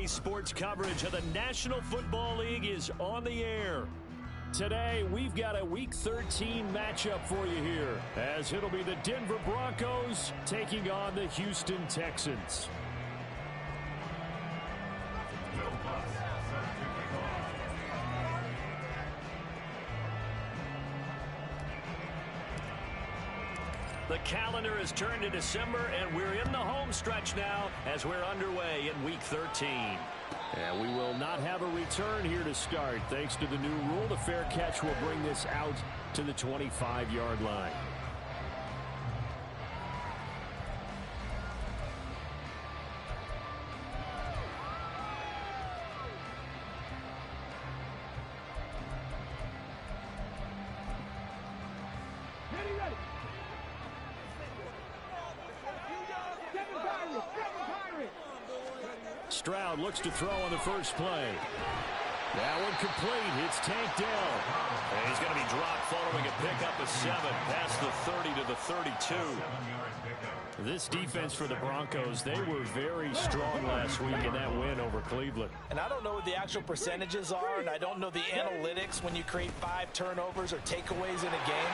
Today's sports coverage of the National Football League is on the air. Today, we've got a Week 13 matchup for you here, as it'll be the Denver Broncos taking on the Houston Texans. The calendar has turned to December, and we're in the home stretch now as we're underway in Week 13. And we will not have a return here to start. Thanks to the new rule, the fair catch will bring this out to the 25-yard line. Stroud looks to throw on the first play. That one complete. It's tanked down. And he's going to be dropped following a pickup of 7 past the 30 to the 32. This defense for the Broncos, they were very strong last week in that win over Cleveland. And I don't know what the actual percentages are, and I don't know the analytics when you create 5 turnovers or takeaways in a game.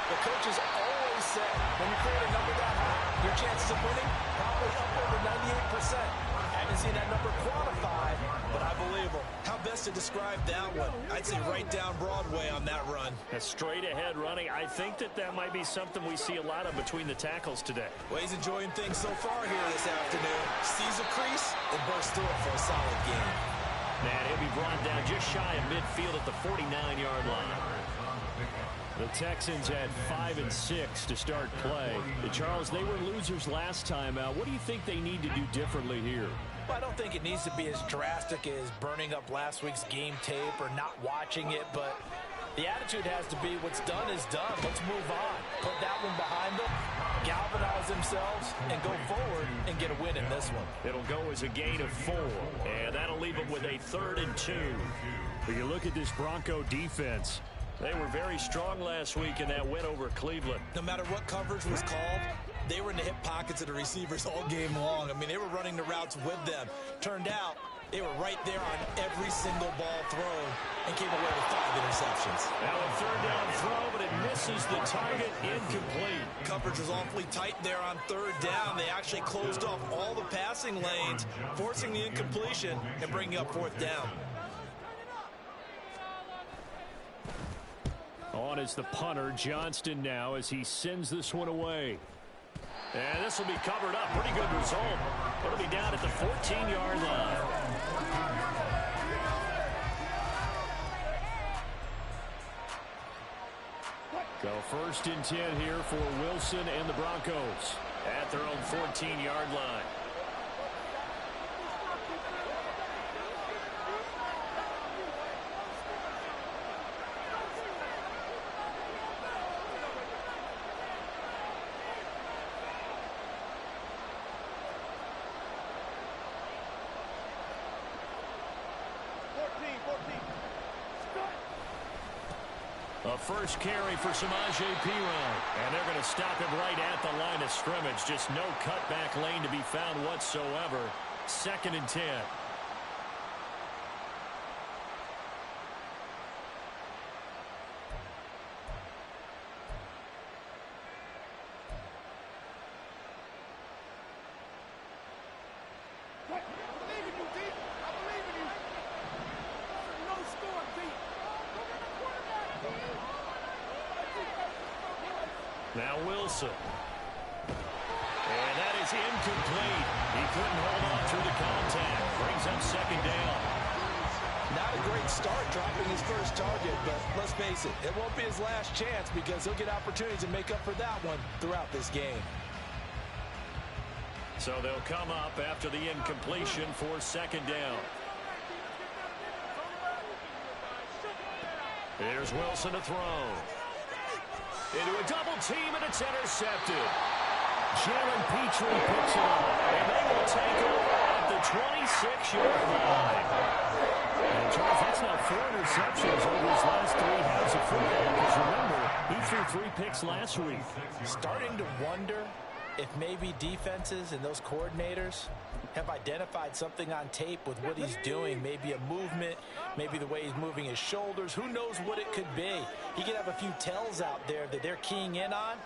The coaches always say when you create a number that high, your chances of winning probably up over 98%. Haven't seen that number quantified, but I believe them. How best to describe that one? I'd say right down Broadway on that run. A straight ahead running. I think that might be something we see a lot of between the tackles today. Well, he's enjoying things so far here this afternoon. Sees a crease and bursts through it for a solid game. Man, he'll be brought down just shy of midfield at the 49-yard line. The Texans had 5 and 6 to start play. Charles, they were losers last time out. What do you think they need to do differently here? Well, I don't think it needs to be as drastic as burning up last week's game tape or not watching it, but the attitude has to be what's done is done. Let's move on. Put that one behind them, galvanize themselves, and go forward and get a win in this one. It'll go as a gain of 4, and that'll leave them with a 3rd and 2. But you look at this Bronco defense. They were very strong last week in that win over Cleveland. No matter what coverage was called, they were in the hip pockets of the receivers all game long. I mean, they were running the routes with them. Turned out, they were right there on every single ball thrown and came away with 5 interceptions. Now a 3rd down throw, but it misses the target, incomplete. Coverage was awfully tight there on 3rd down. They actually closed off all the passing lanes, forcing the incompletion and bringing up 4th down. On is the punter, Johnston now, as he sends this one away. And this will be covered up. Pretty good result. It'll be down at the 14-yard line. Go 1st and 10 here for Wilson and the Broncos at their own 14-yard line. A first carry for Samaje Perine. And they're going to stop him right at the line of scrimmage. Just no cutback lane to be found whatsoever. 2nd and 10. Now Wilson. And that is incomplete. He couldn't hold on through the contact. Brings up 2nd down. Not a great start dropping his first target, but let's face it, it won't be his last chance because he'll get opportunities to make up for that one throughout this game. So they'll come up after the incompletion for 2nd down. Here's Wilson to throw. Into a double team, and it's intercepted. Jalen Petrie picks it up, and they will take over at the 26-yard line. And Charles, that's now 4 interceptions over his last 3 halves of football. Because remember, he threw 3 picks last week. Starting to wonder if maybe defenses and those coordinators have identified something on tape with what he's doing, maybe a movement, maybe the way he's moving his shoulders, who knows what it could be. He could have a few tells out there that they're keying in on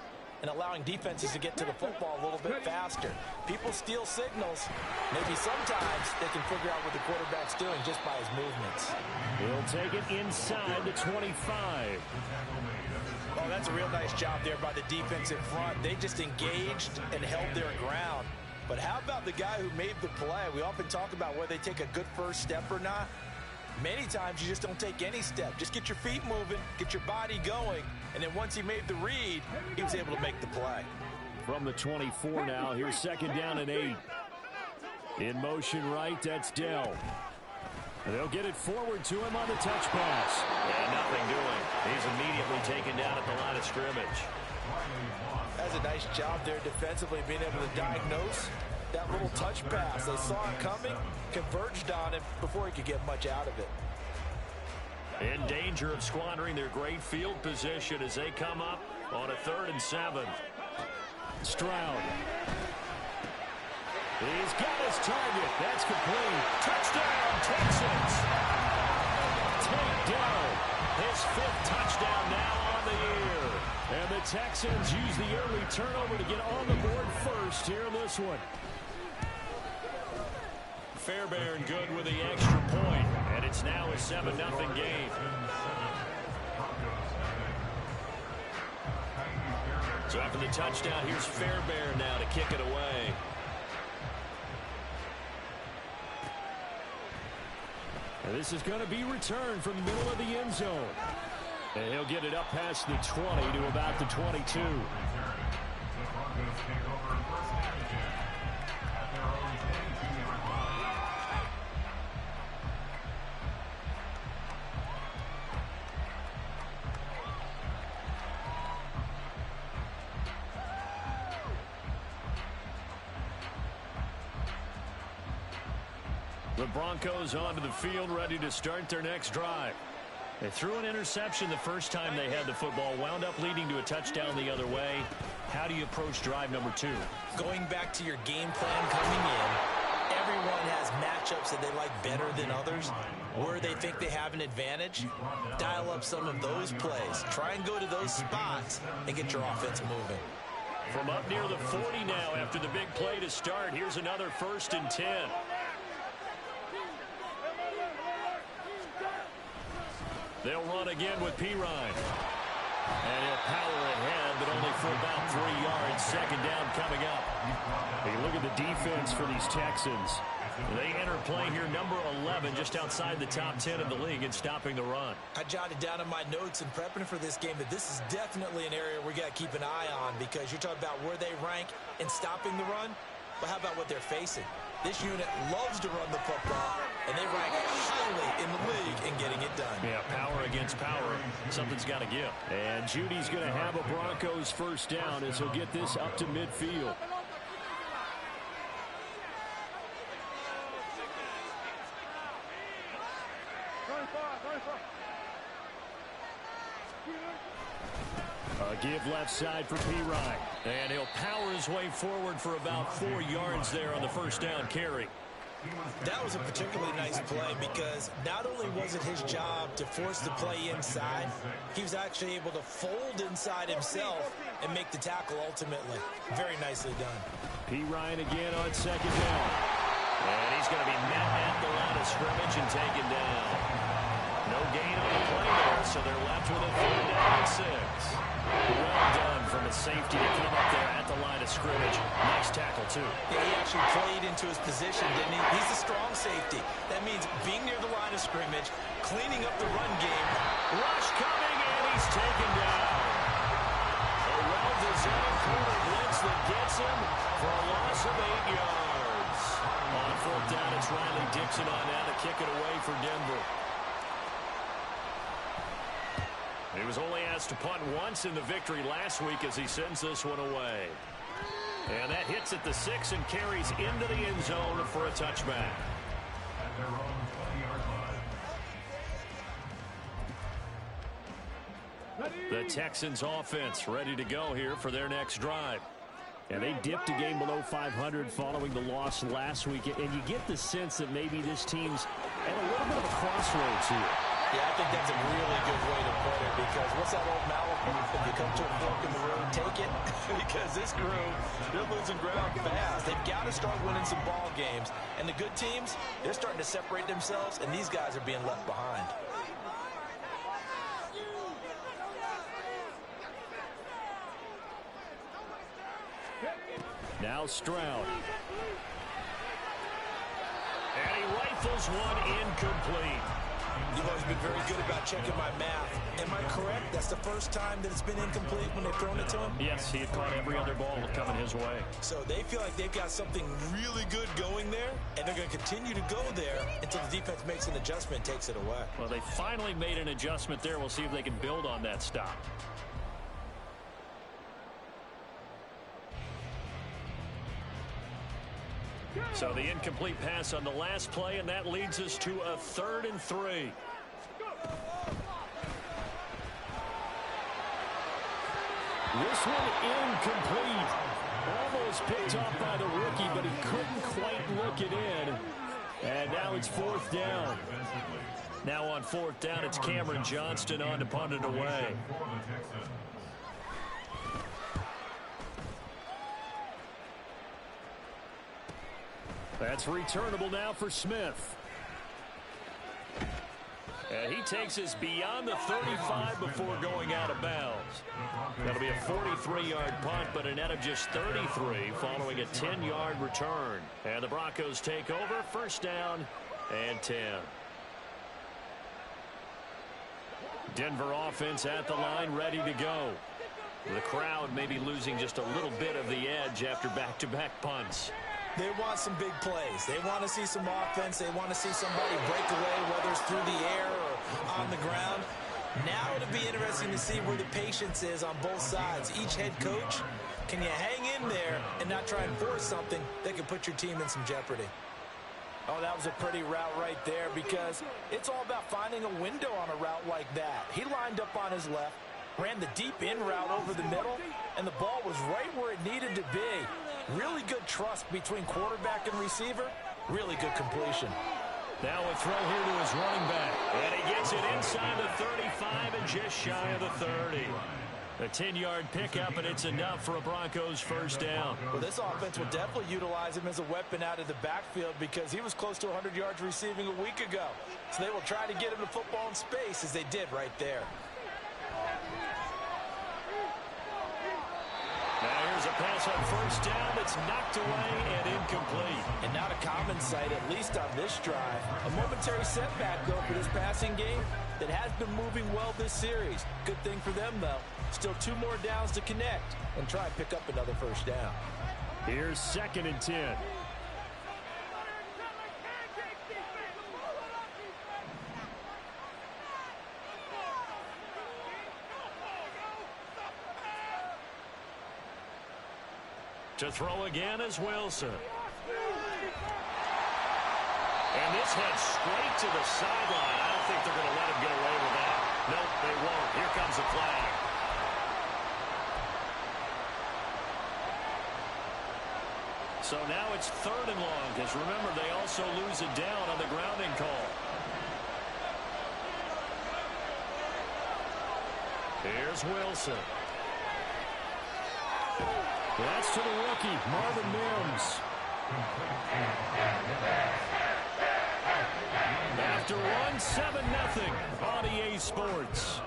and allowing defenses to get to the football a little bit faster. People steal signals. Maybe sometimes they can figure out what the quarterback's doing just by his movements. He'll take it inside the 25. Oh, that's a real nice job there by the defensive front. They just engaged and held their ground. But how about the guy who made the play? We often talk about whether they take a good first step or not. Many times you just don't take any step. Just get your feet moving, get your body going, and then once he made the read, he was able to make the play. From the 24 now, here's 2nd down and 8. In motion right, that's Dell. They'll get it forward to him on the touch pass. And nothing doing. He's immediately taken down at the line of scrimmage. That's a nice job there defensively, being able to diagnose that little touch pass. They saw it coming, converged on it before he could get much out of it. In danger of squandering their great field position as they come up on a 3rd and 7. Stroud. He's got his target. That's complete. Touchdown, Texans. Take down his 5th touchdown now on the year. And the Texans use the early turnover to get on the board first here in this one. Fairbairn good with the extra point, and it's now a 7-0 game. So after the touchdown, here's Fairbairn now to kick it away. And this is going to be returned from the middle of the end zone. And he'll get it up past the 20 to about the 22. The Broncos onto the field, ready to start their next drive. They threw an interception the first time they had the football, wound up leading to a touchdown the other way. How do you approach drive number 2? Going back to your game plan coming in, everyone has matchups that they like better than others. Where they think they have an advantage, dial up some of those plays. Try and go to those spots and get your offense moving. From up near the 40 now after the big play to start, here's another 1st and 10. They'll run again with Pirine. And he'll power ahead, but only for about 3 yards. 2nd down coming up. Hey, look at the defense for these Texans. They enter play here, number 11, just outside the top 10 of the league in stopping the run. I jotted down in my notes in prepping for this game that this is definitely an area we got to keep an eye on, because you're talking about where they rank in stopping the run. But how about what they're facing? This unit loves to run the football, and they rank highly in the league in getting it done. Yeah, power against power. Something's got to give. And Judy's going to have a Broncos 1st down as he'll get this up to midfield. A give left side for Pirine. And he'll power his way forward for about 4 yards there on the 1st down carry. That was a particularly nice play because not only was it his job to force the play inside, he was actually able to fold inside himself and make the tackle ultimately. Very nicely done. Pirine again on 2nd down. And he's going to be met at the line of scrimmage and taken down. No gain on the play there, so they're left with a 3rd down and 6. Well done from a safety to come up there at the line of scrimmage. Nice tackle, too. Yeah, he actually played into his position, didn't he? He's a strong safety. That means being near the line of scrimmage, cleaning up the run game. Rush coming, and he's taken down. A well-designed corner blitz that gets him for a loss of 8 yards. On 4th down, it's Riley Dixon on now to kick it away for Denver. He was only asked to punt once in the victory last week as he sends this one away. And that hits at the 6 and carries into the end zone for a touchback. The Texans offense ready to go here for their next drive. And they dipped a game below 500 following the loss last week. And you get the sense that maybe this team's at a little bit of a crossroads here. Yeah, I think that's a really good way to put it, because what's that old malachi? If you come to a fork in the road, take it. Because this group, they're losing ground fast. They've got to start winning some ball games. And the good teams, they're starting to separate themselves, and these guys are being left behind. Now Stroud. And he rifles one incomplete. You've always been very good about checking my math. Am I correct? That's the first time that it's been incomplete when they've thrown it to him? Yes, he had caught every other ball coming his way. So they feel like they've got something really good going there, and they're going to continue to go there until the defense makes an adjustment and takes it away. Well, they finally made an adjustment there. We'll see if they can build on that stop. So the incomplete pass on the last play, and that leads us to a 3rd and 3. This one incomplete. Almost picked off by the rookie, but he couldn't quite look it in. And now it's 4th down. Now on 4th down, it's Cameron Johnston on to punt it away. That's returnable now for Smith. And he takes us beyond the 35 before going out of bounds. That'll be a 43-yard punt, but a net of just 33 following a 10-yard return. And the Broncos take over, 1st down and 10. Denver offense at the line, ready to go. The crowd may be losing just a little bit of the edge after back-to-back punts. They want some big plays. They want to see some offense. They want to see somebody break away, whether it's through the air or on the ground. Now it'll be interesting to see where the patience is on both sides. Each head coach, can you hang in there and not try and force something that could put your team in some jeopardy? Oh, that was a pretty route right there, because it's all about finding a window on a route like that. He lined up on his left, ran the deep in route over the middle, and the ball was right where it needed to be. Really good trust between quarterback and receiver. Really good completion. Now a throw here to his running back. And he gets it inside the 35 and just shy of the 30. A 10-yard pickup, and it's enough for a Broncos 1st down. Well, this offense will definitely utilize him as a weapon out of the backfield, because he was close to 100 yards receiving a week ago. So they will try to get him the football in space, as they did right there. Now here's a pass on 1st down that's knocked away and incomplete. And not a common sight, at least on this drive. A momentary setback, though, for this passing game that has been moving well this series. Good thing for them, though. Still 2 more downs to connect and try and pick up another 1st down. Here's 2nd and 10. To throw again is Wilson. And this heads straight to the sideline. I don't think they're going to let him get away with that. Nope, they won't. Here comes the flag. So now it's 3rd and long, because remember, they also lose it down on the grounding call. Here's Wilson. That's to the rookie, Marvin Mims. After one, 7-0 on EA Sports.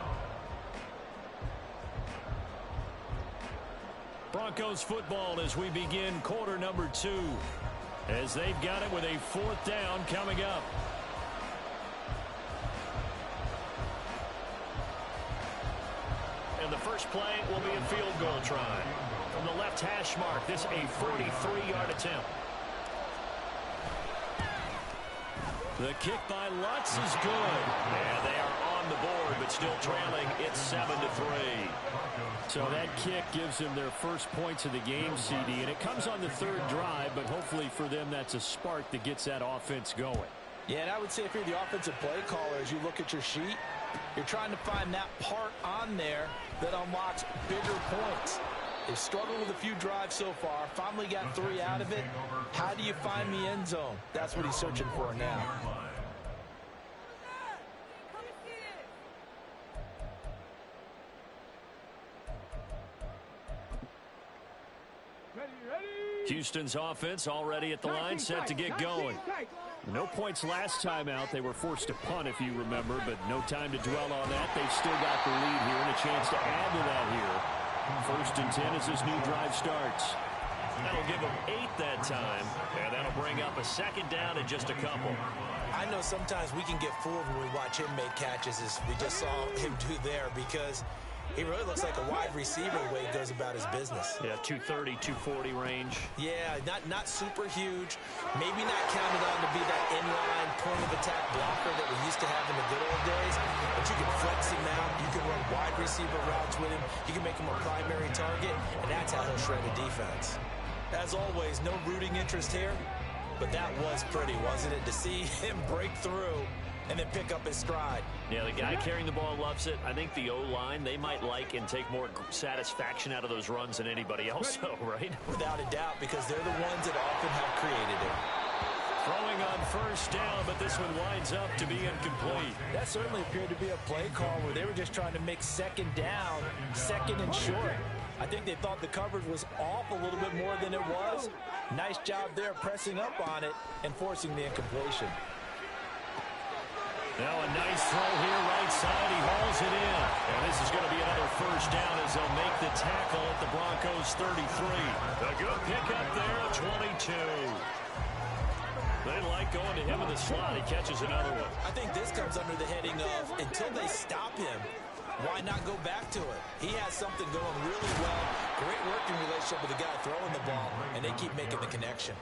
Broncos football as we begin quarter number 2, as they've got it with a 4th down coming up. And the first play will be a field goal try. From the left hash mark, this a 43-yard attempt. The kick by Lutz is good. And they are on the board, but still trailing. It's 7-3. So that kick gives them their first points of the game, CD. And it comes on the 3rd drive, but hopefully for them that's a spark that gets that offense going. Yeah, and I would say if you're the offensive play caller, as you look at your sheet, you're trying to find that part on there that unlocks bigger points. They've struggled with a few drives so far. Finally got 3 out of it. How do you find the end zone? That's what he's searching for now. Houston's offense already at the line, set to get going. No points last time out. They were forced to punt, if you remember, but no time to dwell on that. They've still got the lead here and a chance to add to that here. 1st and 10 as this new drive starts. That'll give them 8 that time, and that'll bring up a 2nd down and just a couple. I know sometimes we can get fooled when we watch him make catches, as we just saw him do there, because he really looks like a wide receiver the way he goes about his business. Yeah, 230, 240 range. Yeah, not super huge. Maybe not counted on to be that inline point of attack blocker that we used to have in the good old days. But you can flex him out. You can run wide receiver routes with him. You can make him a primary target, and that's how he'll shred a defense. As always, no rooting interest here, but that was pretty, wasn't it? To see him break through and then pick up his stride. Yeah, the guy carrying the ball loves it. I think the O-line, they might like and take more satisfaction out of those runs than anybody else, though, right? Without a doubt, because they're the ones that often have created it. Throwing on 1st down, but this one winds up to be incomplete. That certainly appeared to be a play call where they were just trying to make 2nd down, 2nd and short. I think they thought the coverage was off a little bit more than it was. Nice job there pressing up on it and forcing the incompletion. Now a nice throw here, right side. He hauls it in. And this is going to be another 1st down as they'll make the tackle at the Broncos 33. A good pickup there at 22. They like going to him in the slot. He catches another one. I think this comes under the heading of, until they stop him, why not go back to it? He has something going really well. Great working relationship with the guy throwing the ball, and they keep making the connection.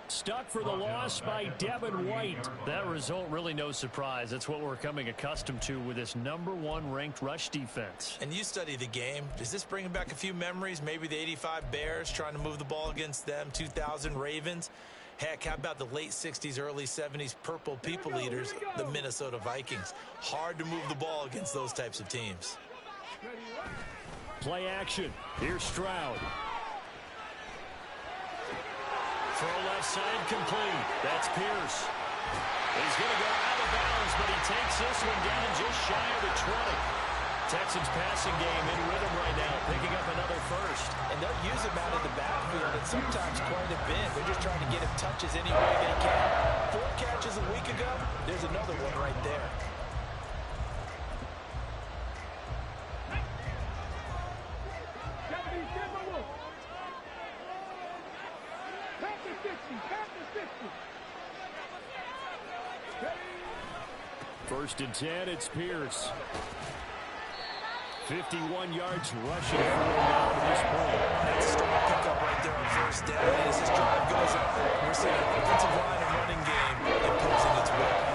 Stuck for the loss by Devin White. That result, really no surprise. That's what we're coming accustomed to with this #1 ranked rush defense. And you study the game. Does this bring back a few memories? Maybe the 85 Bears trying to move the ball against them, 2000 Ravens. Heck, how about the late 60s, early 70s Purple People Eaters, the Minnesota Vikings? Hard to move the ball against those types of teams. Play action. Here's Stroud. Throw left side complete. That's Pierce. He's going to go out of bounds, but he takes this one down just shy of the 20. Texans passing game in rhythm right now, picking up another 1st. And they'll use him out of the backfield and sometimes quite a bit. They're just trying to get him touches any way they can. 4 catches a week ago. There's another one right there. First and 10, it's Pierce. 51 yards rushing for him now to this point. That's a strong pickup right there on 1st down. As this drive goes on, we're seeing an offensive line and running game imposing its will.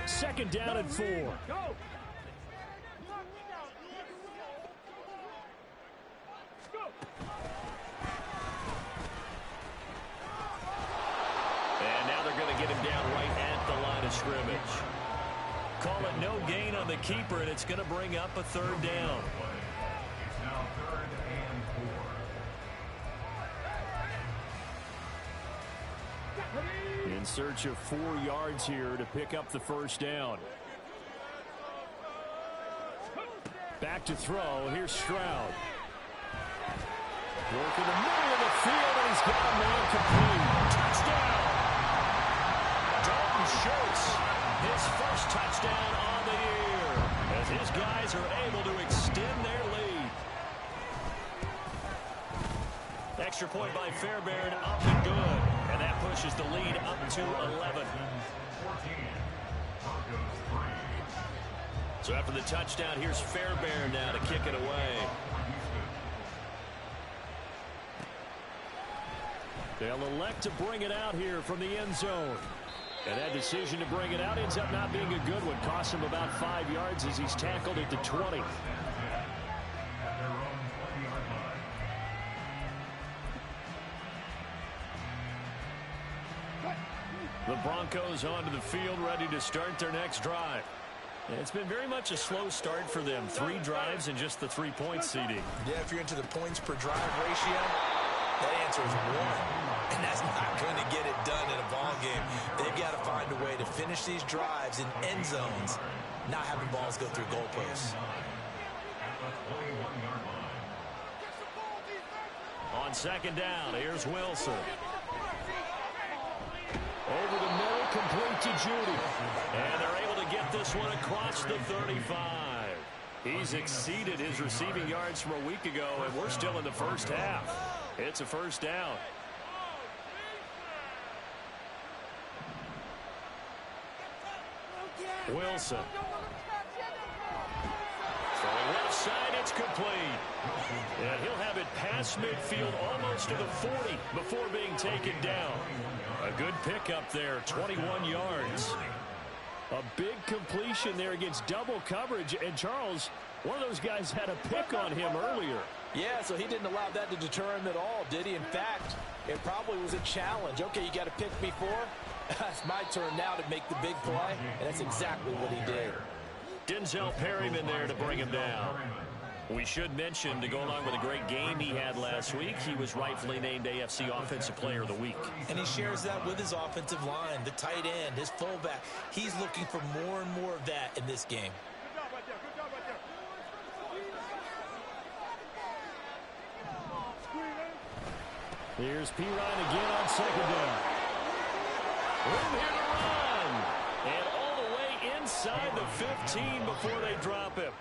2nd down and 4. And now they're going to get him down right at the line of scrimmage. Call it no gain on the keeper, and it's going to bring up a 3rd down. In search of 4 yards here to pick up the 1st down. Back to throw. Here's Stroud. Work in the middle of the field, and he's got a man complete. Touchdown! Dalton Schultz, his 1st touchdown on the year, as his guys are able to extend their lead. Extra point by Fairbairn, up and good. And that pushes the lead up to 11. So after the touchdown, here's Fairbairn now to kick it away. They'll elect to bring it out here from the end zone. And that decision to bring it out ends up not being a good one. Costs him about 5 yards as he's tackled at the 20. The Broncos onto the field, ready to start their next drive. It's been very much a slow start for them. 3 drives and just the 3 points, CD. Yeah, if you're into the points per drive ratio, that answer is 1. And that's not going to get it done in a ball game. They've got to find a way to finish these drives in end zones, not having balls go through goalposts. On second down, here's Wilson. Over the middle, complete to Judy. And they're able to get this one across the 35. He's exceeded his receiving yards from a week ago, and we're still in the first half. It's a first down. Wilson. From left side, it's complete. And he'll have it past midfield almost to the 40 before being taken down. A good pickup there, 21 yards. A big completion there against double coverage. And Charles, one of those guys had a pick on him earlier. Yeah, so he didn't allow that to deter him at all, did he? In fact, it probably was a challenge. Okay, you got a pick before. It's my turn now to make the big play, and that's exactly what he did. Denzel Perryman there to bring him down. We should mention, to go along with a great game he had last week, he was rightfully named AFC Offensive Player of the Week. And he shares that with his offensive line, the tight end, his fullback. He's looking for more and more of that in this game. Here's P. Ryan again on second down. Room here to run. And all the way inside the 15 before they drop him.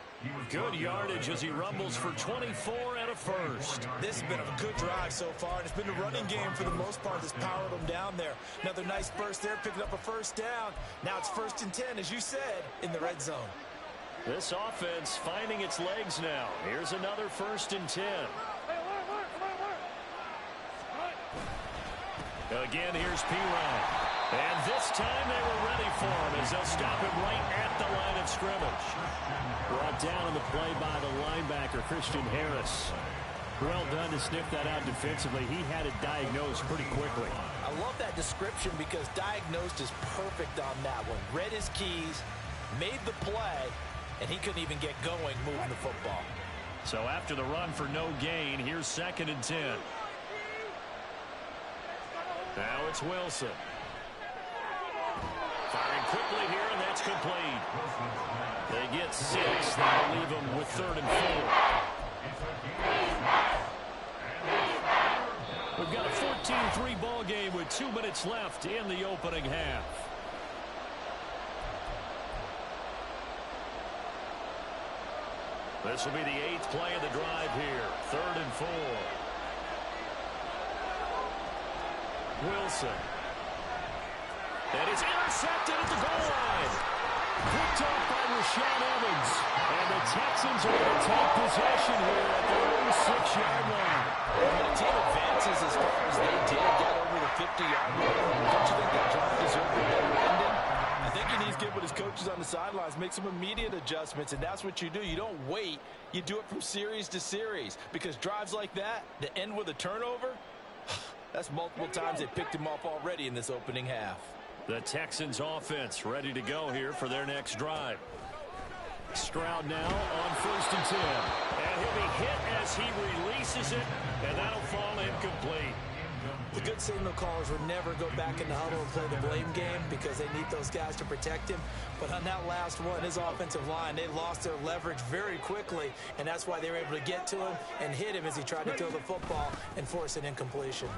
Good yardage as he rumbles for 24 and a first. This has been a good drive so far, and it's been a running game for the most part that's powered them down there. Another nice burst there, picking up a first down. Now it's 1st and 10, as you said, in the red zone. This offense finding its legs now. Here's another 1st and 10. Again, here's P. Ryan. And this time they were ready for him as they'll stop him right at the line of scrimmage. Brought down on the play by the linebacker, Christian Harris. Well done to sniff that out defensively. He had it diagnosed pretty quickly. I love that description because diagnosed is perfect on that one. Read his keys, made the play, and he couldn't even get going moving the football. So after the run for no gain, here's 2nd and 10. Now it's Wilson. Firing quickly here, and that's complete. They get 6. That'll leave them with 3rd and 4. We've got a 14-3 ball game with 2 minutes left in the opening half. This will be the 8th play of the drive here. 3rd and 4. Wilson. And it's intercepted at the goal line. Picked up by Rashaan Evans. And the Texans are going to take possession here at their own 6-yard line. When a team advances as far as they did, got over the 50-yard line, don't you think that drive deserved a better ending? I think he needs to get with his coaches on the sidelines, make some immediate adjustments, and that's what you do. You don't wait. You do it from series to series, because drives like that, to end with a turnover, that's multiple times they picked him off already in this opening half. The Texans offense ready to go here for their next drive. Stroud now on 1st and 10. And he'll be hit as he releases it, and that'll fall incomplete. The good signal callers would never go back in the huddle and play the blame game because they need those guys to protect him. But on that last one, his offensive line, they lost their leverage very quickly, and that's why they were able to get to him and hit him as he tried to throw the football and force an incompletion.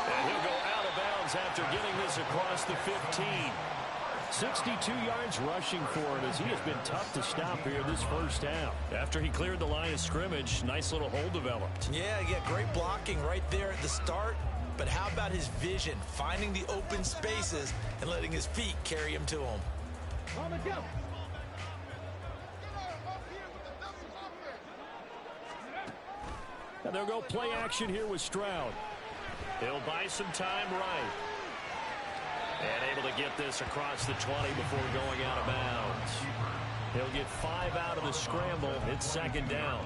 And he'll go out of bounds after getting this across the 15. 62 yards rushing for him as he has been tough to stop here this first half. After he cleared the line of scrimmage, nice little hole developed. Yeah, great blocking right there at the start. But how about his vision, finding the open spaces and letting his feet carry him to him? And they'll go play action here with Stroud. He'll buy some time right. And able to get this across the 20 before going out of bounds. He'll get 5 out of the scramble. It's 2nd down.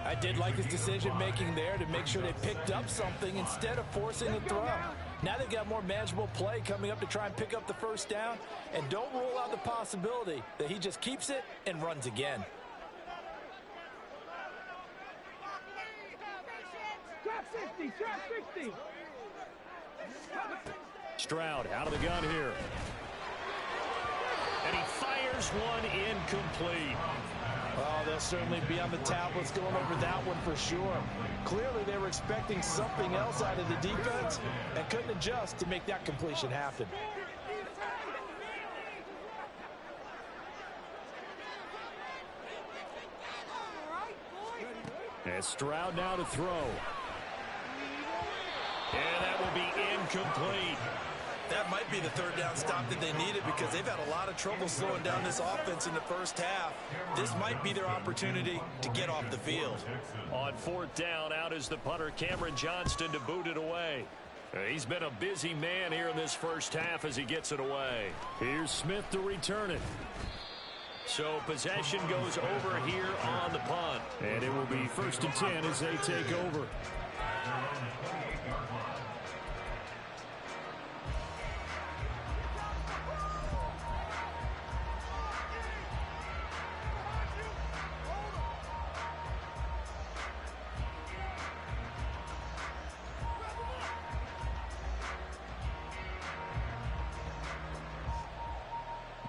I did like his decision-making there to make sure they picked up something instead of forcing the throw. Now they've got more manageable play coming up to try and pick up the first down, and don't rule out the possibility that he just keeps it and runs again. Stroud out of the gun here. And he fires one incomplete. Oh, they'll certainly be on the tablets going over that one for sure. Clearly, they were expecting something else out of the defense and couldn't adjust to make that completion happen. And Stroud now to throw. And that will be incomplete. That might be the third down stop that they needed because they've had a lot of trouble slowing down this offense in the first half. This might be their opportunity to get off the field. On fourth down, out is the punter, Cameron Johnston, to boot it away. He's been a busy man here in this first half as he gets it away. Here's Smith to return it. So possession goes over here on the punt. And it will be 1st and 10 as they take over.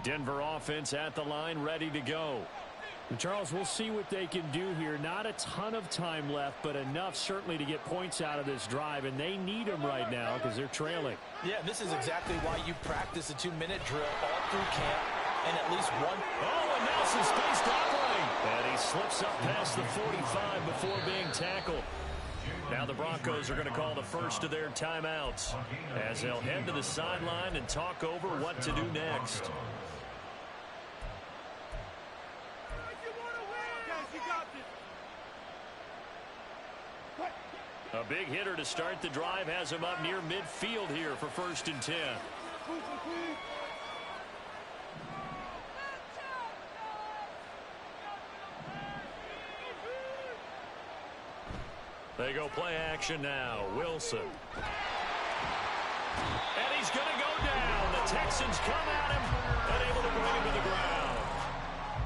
Denver offense at the line, ready to go. And Charles, we'll see what they can do here. Not a ton of time left, but enough certainly to get points out of this drive, and they need them right now because they're trailing. Yeah, this is exactly why you practice a 2-minute drill all through camp and at least one. Oh, and Nelson space to operate. And he slips up past the 45 before being tackled. Now the Broncos are going to call the first of their timeouts as they'll head to the sideline and talk over what to do next. A big hitter to start the drive has him up near midfield here for 1st and 10. They go play action now. Wilson. And he's going to go down. The Texans come at him, unable to bring him to the ground.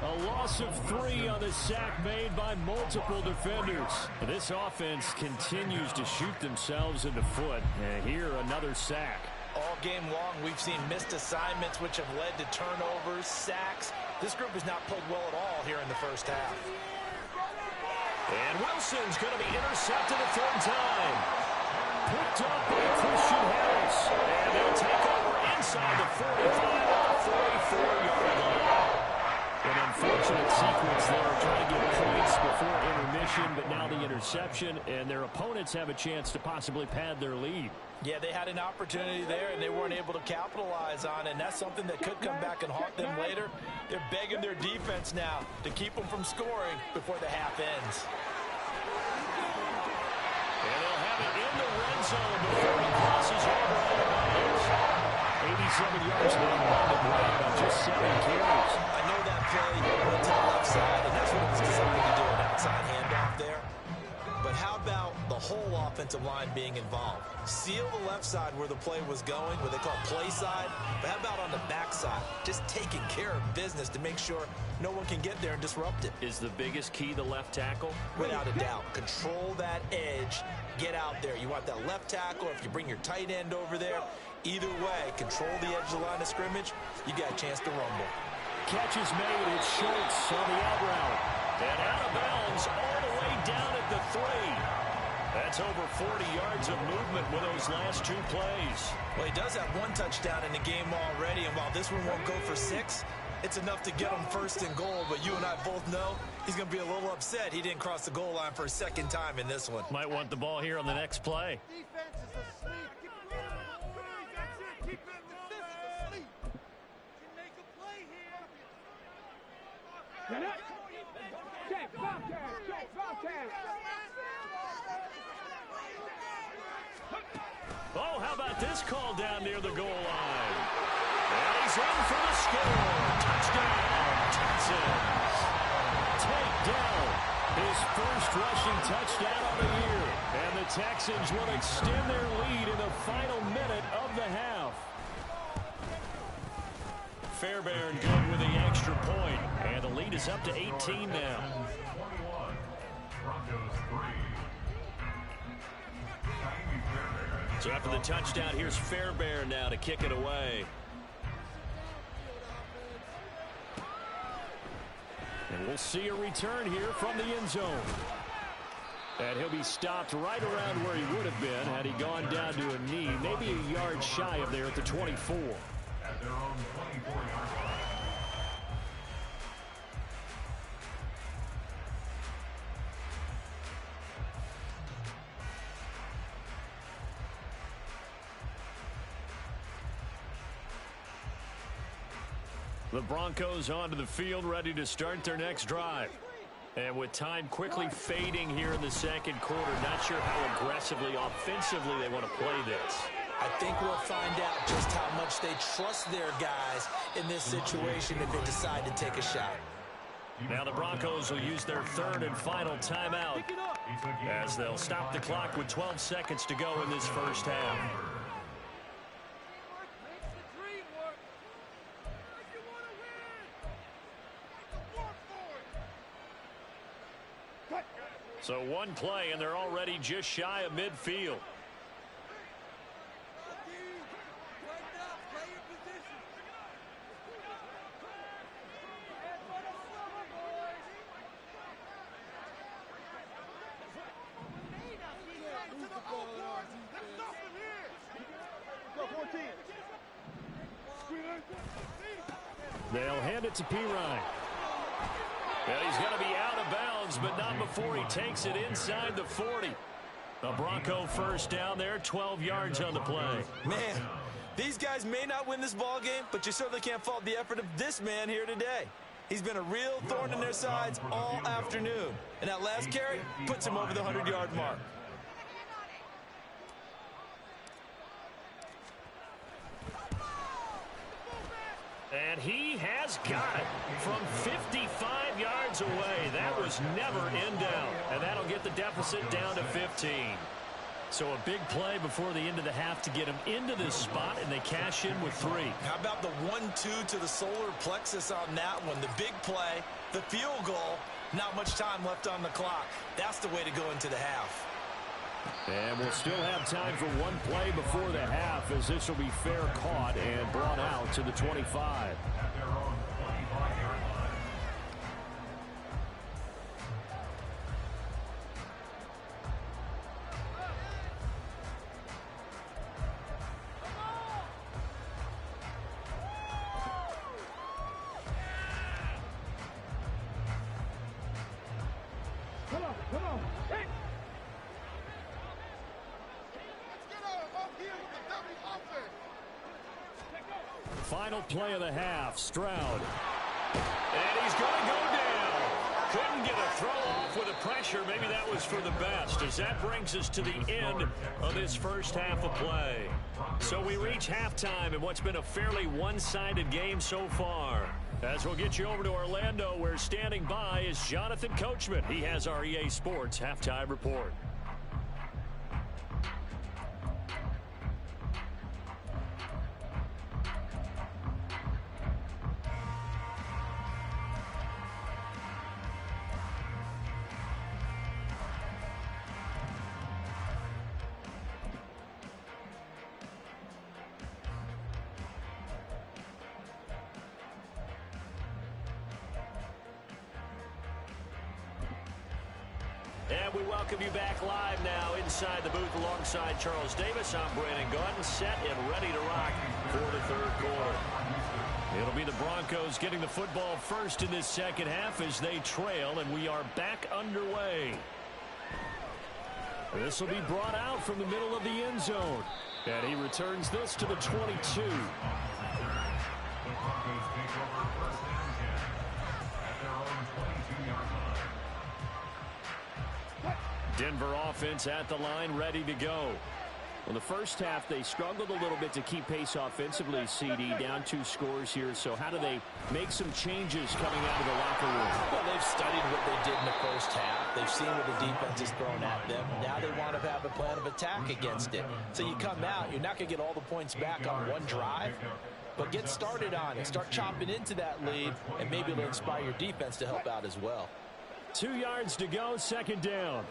A loss of 3 on the sack made by multiple defenders. This offense continues to shoot themselves in the foot. And here, another sack. All game long, we've seen missed assignments, which have led to turnovers, sacks. This group has not played well at all here in the first half. And Wilson's going to be intercepted a third time. Picked up by Christian Harris. And they'll take over inside the 45 at the 44-yard line. An unfortunate sequence there, trying to get points before intermission, but now the interception, and their opponents have a chance to possibly pad their lead. Yeah, they had an opportunity there, and they weren't able to capitalize on it, and that's something that could come back and haunt them later. They're begging their defense now to keep them from scoring before the half ends. And they'll have it in the red zone before he crosses over on the bounds. 87 yards now on just 7 carries. I know that play went to the left side, and that's what it was designed to do, an outside handoff there. But how about the whole offensive line being involved? Seal the left side where the play was going, what they call play side. But how about on the back side? Just taking care of business to make sure no one can get there and disrupt it. Is the biggest key the left tackle? Without a doubt. Control that edge. Get out there. You want that left tackle, if you bring your tight end over there. Either way, control the edge of the line of scrimmage. You got a chance to rumble. Catch is made. It's Schultz on the out route. And out of bounds all the way down at the 3. That's over 40 yards of movement with those last 2 plays. Well, he does have 1 touchdown in the game already, and while this one won't go for 6, it's enough to get him 1st and goal. But you and I both know he's going to be a little upset he didn't cross the goal line for a 2nd time in this one. Might want the ball here on the next play. Defense is asleep. That's it. Defense is asleep. Can make a play here. Check, Bobcat. Oh, how about this call down near the goal line? And he's in for the score. Touchdown, Texans. Take down. His first rushing touchdown of the year. And the Texans will extend their lead in the final minute of the half. Fairbairn good with the extra point. And the lead is up to 18 now. So after the touchdown, here's Fairbairn now to kick it away. And we'll see a return here from the end zone. And he'll be stopped right around where he would have been had he gone down to a knee, maybe a yard shy of there at the 24. At their own 24-yard line. The Broncos onto the field, ready to start their next drive. And with time quickly fading here in the second quarter, not sure how aggressively, offensively they want to play this. I think we'll find out just how much they trust their guys in this situation if they decide to take a shot. Now the Broncos will use their third and final timeout as they'll stop the clock with 12 seconds to go in this first half. So one play, and they're already just shy of midfield. They'll hand it to Pirine. And he's going to be out of bounds, but not before he takes it inside the 40. The Bronco first down there, 12 yards on the play. Man, these guys may not win this ball game, but you certainly can't fault the effort of this man here today. He's been a real thorn in their sides all afternoon. And that last carry puts him over the 100-yard mark. And he has got it from 55 yards away. That was never in doubt. And that'll get the deficit down to 15. So a big play before the end of the half to get him into this spot, and they cash in with 3. How about the 1-2 to the solar plexus on that one? The big play, the field goal, not much time left on the clock. That's the way to go into the half. And we'll still have time for one play before the half, as this will be fair caught and brought out to the 25. At their own 25-yard line. Come on. Hey. Final play of the half, Stroud. And he's going to go down. Couldn't get a throw off with the pressure. Maybe that was for the best, as that brings us to the end of this first half of play. So we reach halftime in what's been a fairly one-sided game so far. As we'll get you over to Orlando, where standing by is Jonathan Coachman. He has our EA Sports Halftime Report. And we welcome you back live now inside the booth alongside Charles Davis. I'm Brandon Gunn, set and ready to rock for the third quarter. It'll be the Broncos getting the football first in this second half as they trail, and we are back underway. This will be brought out from the middle of the end zone. And he returns this to the 22. The Broncos take over first and 10 at their own 22-yard line. Denver offense at the line, ready to go. Well, the first half, they struggled a little bit to keep pace offensively, CD, down 2 scores here. So how do they make some changes coming out of the locker room? Well, they've studied what they did in the first half. They've seen what the defense has thrown at them. Now they want to have a plan of attack against it. So you come out, you're not going to get all the points back on one drive, but get started on it. Start chopping into that lead, and maybe it'll inspire your defense to help out as well. 2 yards to go, second down.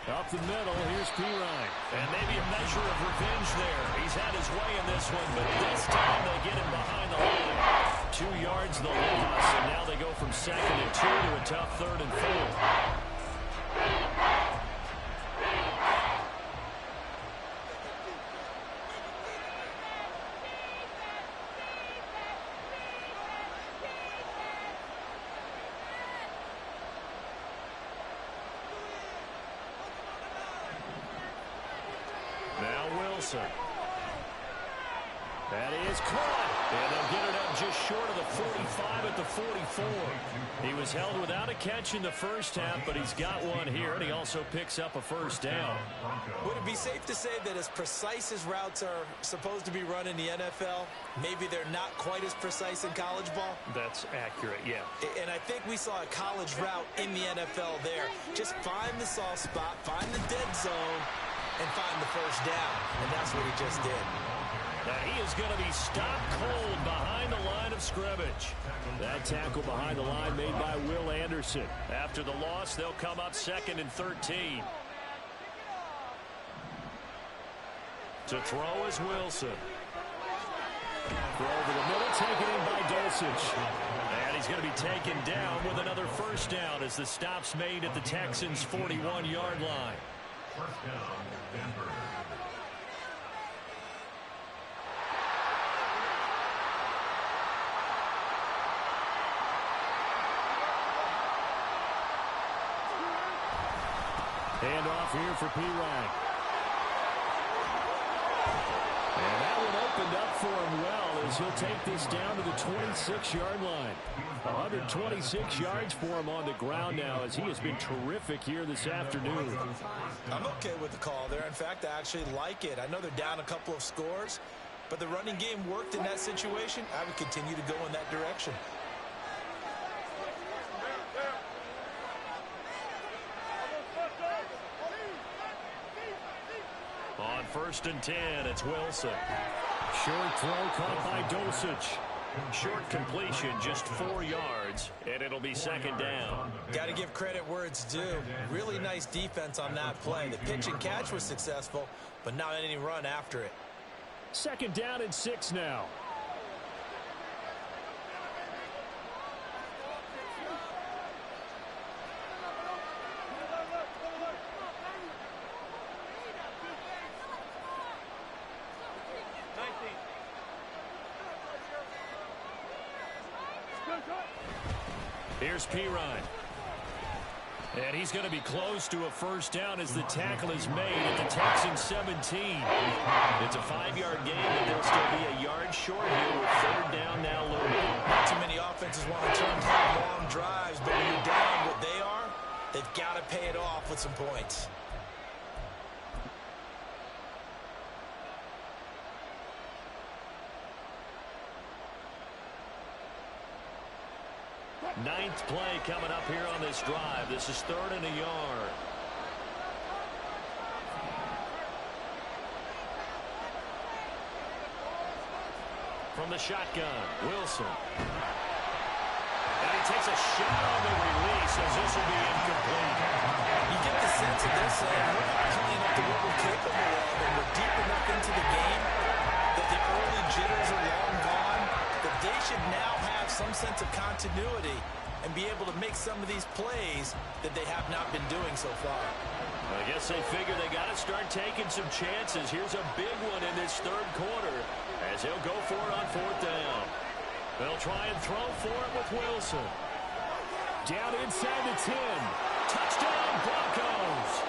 Up the middle, here's Pirine. And maybe a measure of revenge there. He's had his way in this one, but this time they get him behind the line. 2 yards the loss, and now they go from 2nd and 2 to a tough 3rd and 4. Now Wilson. That is caught. And they'll get it up just short of the 45 at the 44. He was held without a catch in the first half, but he's got one here, and he also picks up a first down. Would it be safe to say that as precise as routes are supposed to be run in the NFL, maybe they're not quite as precise in college ball? That's accurate, yeah. And I think we saw a college route in the NFL there. Just find the soft spot, find the dead zone, and find the first down. And that's what he just did. Now he is going to be stopped cold behind the line of scrimmage. That tackle behind the line made by Will Anderson. After the loss, they'll come up 2nd and 13. To throw is Wilson. Throw over the middle, taken in by Dulcich. And he's going to be taken down with another first down as the stop's made at the Texans' 41-yard line. First down, Denver. Hand off here for Pirine. And that one opened up for him well as he'll take this down to the 26-yard line. 126 yards for him on the ground now as he has been terrific here this afternoon. I'm okay with the call there. In fact, I actually like it. I know they're down a couple of scores, but the running game worked in that situation. I would continue to go in that direction. On 1st and 10, it's Wilson. Short throw caught by Dulcich. Short completion, just 4 yards, and it'll be 2nd down. Got to give credit where it's due. Really nice defense on that play. The pitch and catch was successful, but not any run after it. 2nd down and 6 now. Here's Pirine. And he's going to be close to a first down as the tackle is made at the Texans 17. It's a 5-yard gain, but they'll still be a yard short here with 3rd down now looming. Not too many offenses want to turn down long drives, but when you're down what they are, they've got to pay it off with some points. Ninth play coming up here on this drive. This is 3rd and a yard. From the shotgun, Wilson. And he takes a shot on the release as this will be incomplete. You get the sense that they're saying we're playing up to what we're capable of, and we're deep enough into the game that the early jitters are long gone, that they should now have some sense of continuity and be able to make some of these plays that they have not been doing so far. I guess they figure they got to start taking some chances. Here's a big one in this 3rd quarter as he'll go for it on 4th down. They'll try and throw for it with Wilson. Down inside the 10. Touchdown, Broncos.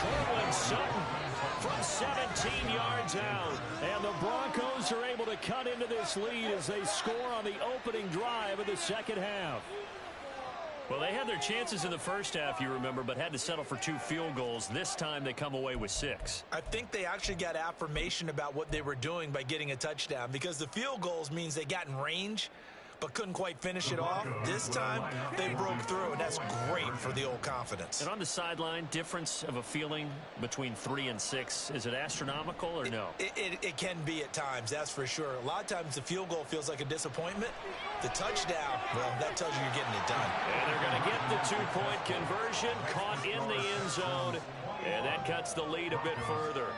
Cortland Sutton from 17 yards out. And the Broncos Broncos are able to cut into this lead as they score on the opening drive of the second half. Well, they had their chances in the first half, you remember, but had to settle for 2 field goals. This time they come away with 6. I think they actually got affirmation about what they were doing by getting a touchdown, because the field goals means they got in range but couldn't quite finish it off. This time, they broke through, and that's great for the old confidence. And on the sideline, difference of a feeling between 3 and 6, is it astronomical or no? It can be at times, that's for sure. A lot of times the field goal feels like a disappointment. The touchdown, well, that tells you you're getting it done. And they're going to get the 2-point conversion, caught in the end zone, and that cuts the lead a bit further.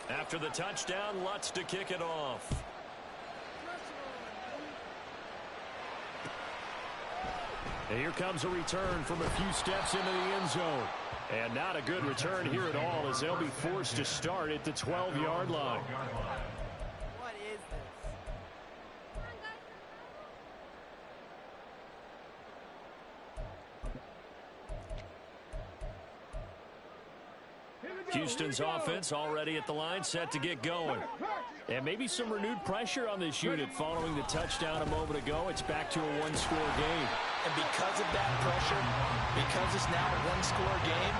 After the touchdown, Lutz to kick it off. And here comes a return from a few steps into the end zone. And not a good return here at all, as they'll be forced to start at the 12-yard line. What is this? Houston's offense already at the line, set to get going. And maybe some renewed pressure on this unit following the touchdown a moment ago. It's back to a one-score game. And because of that pressure, because it's now a one-score game,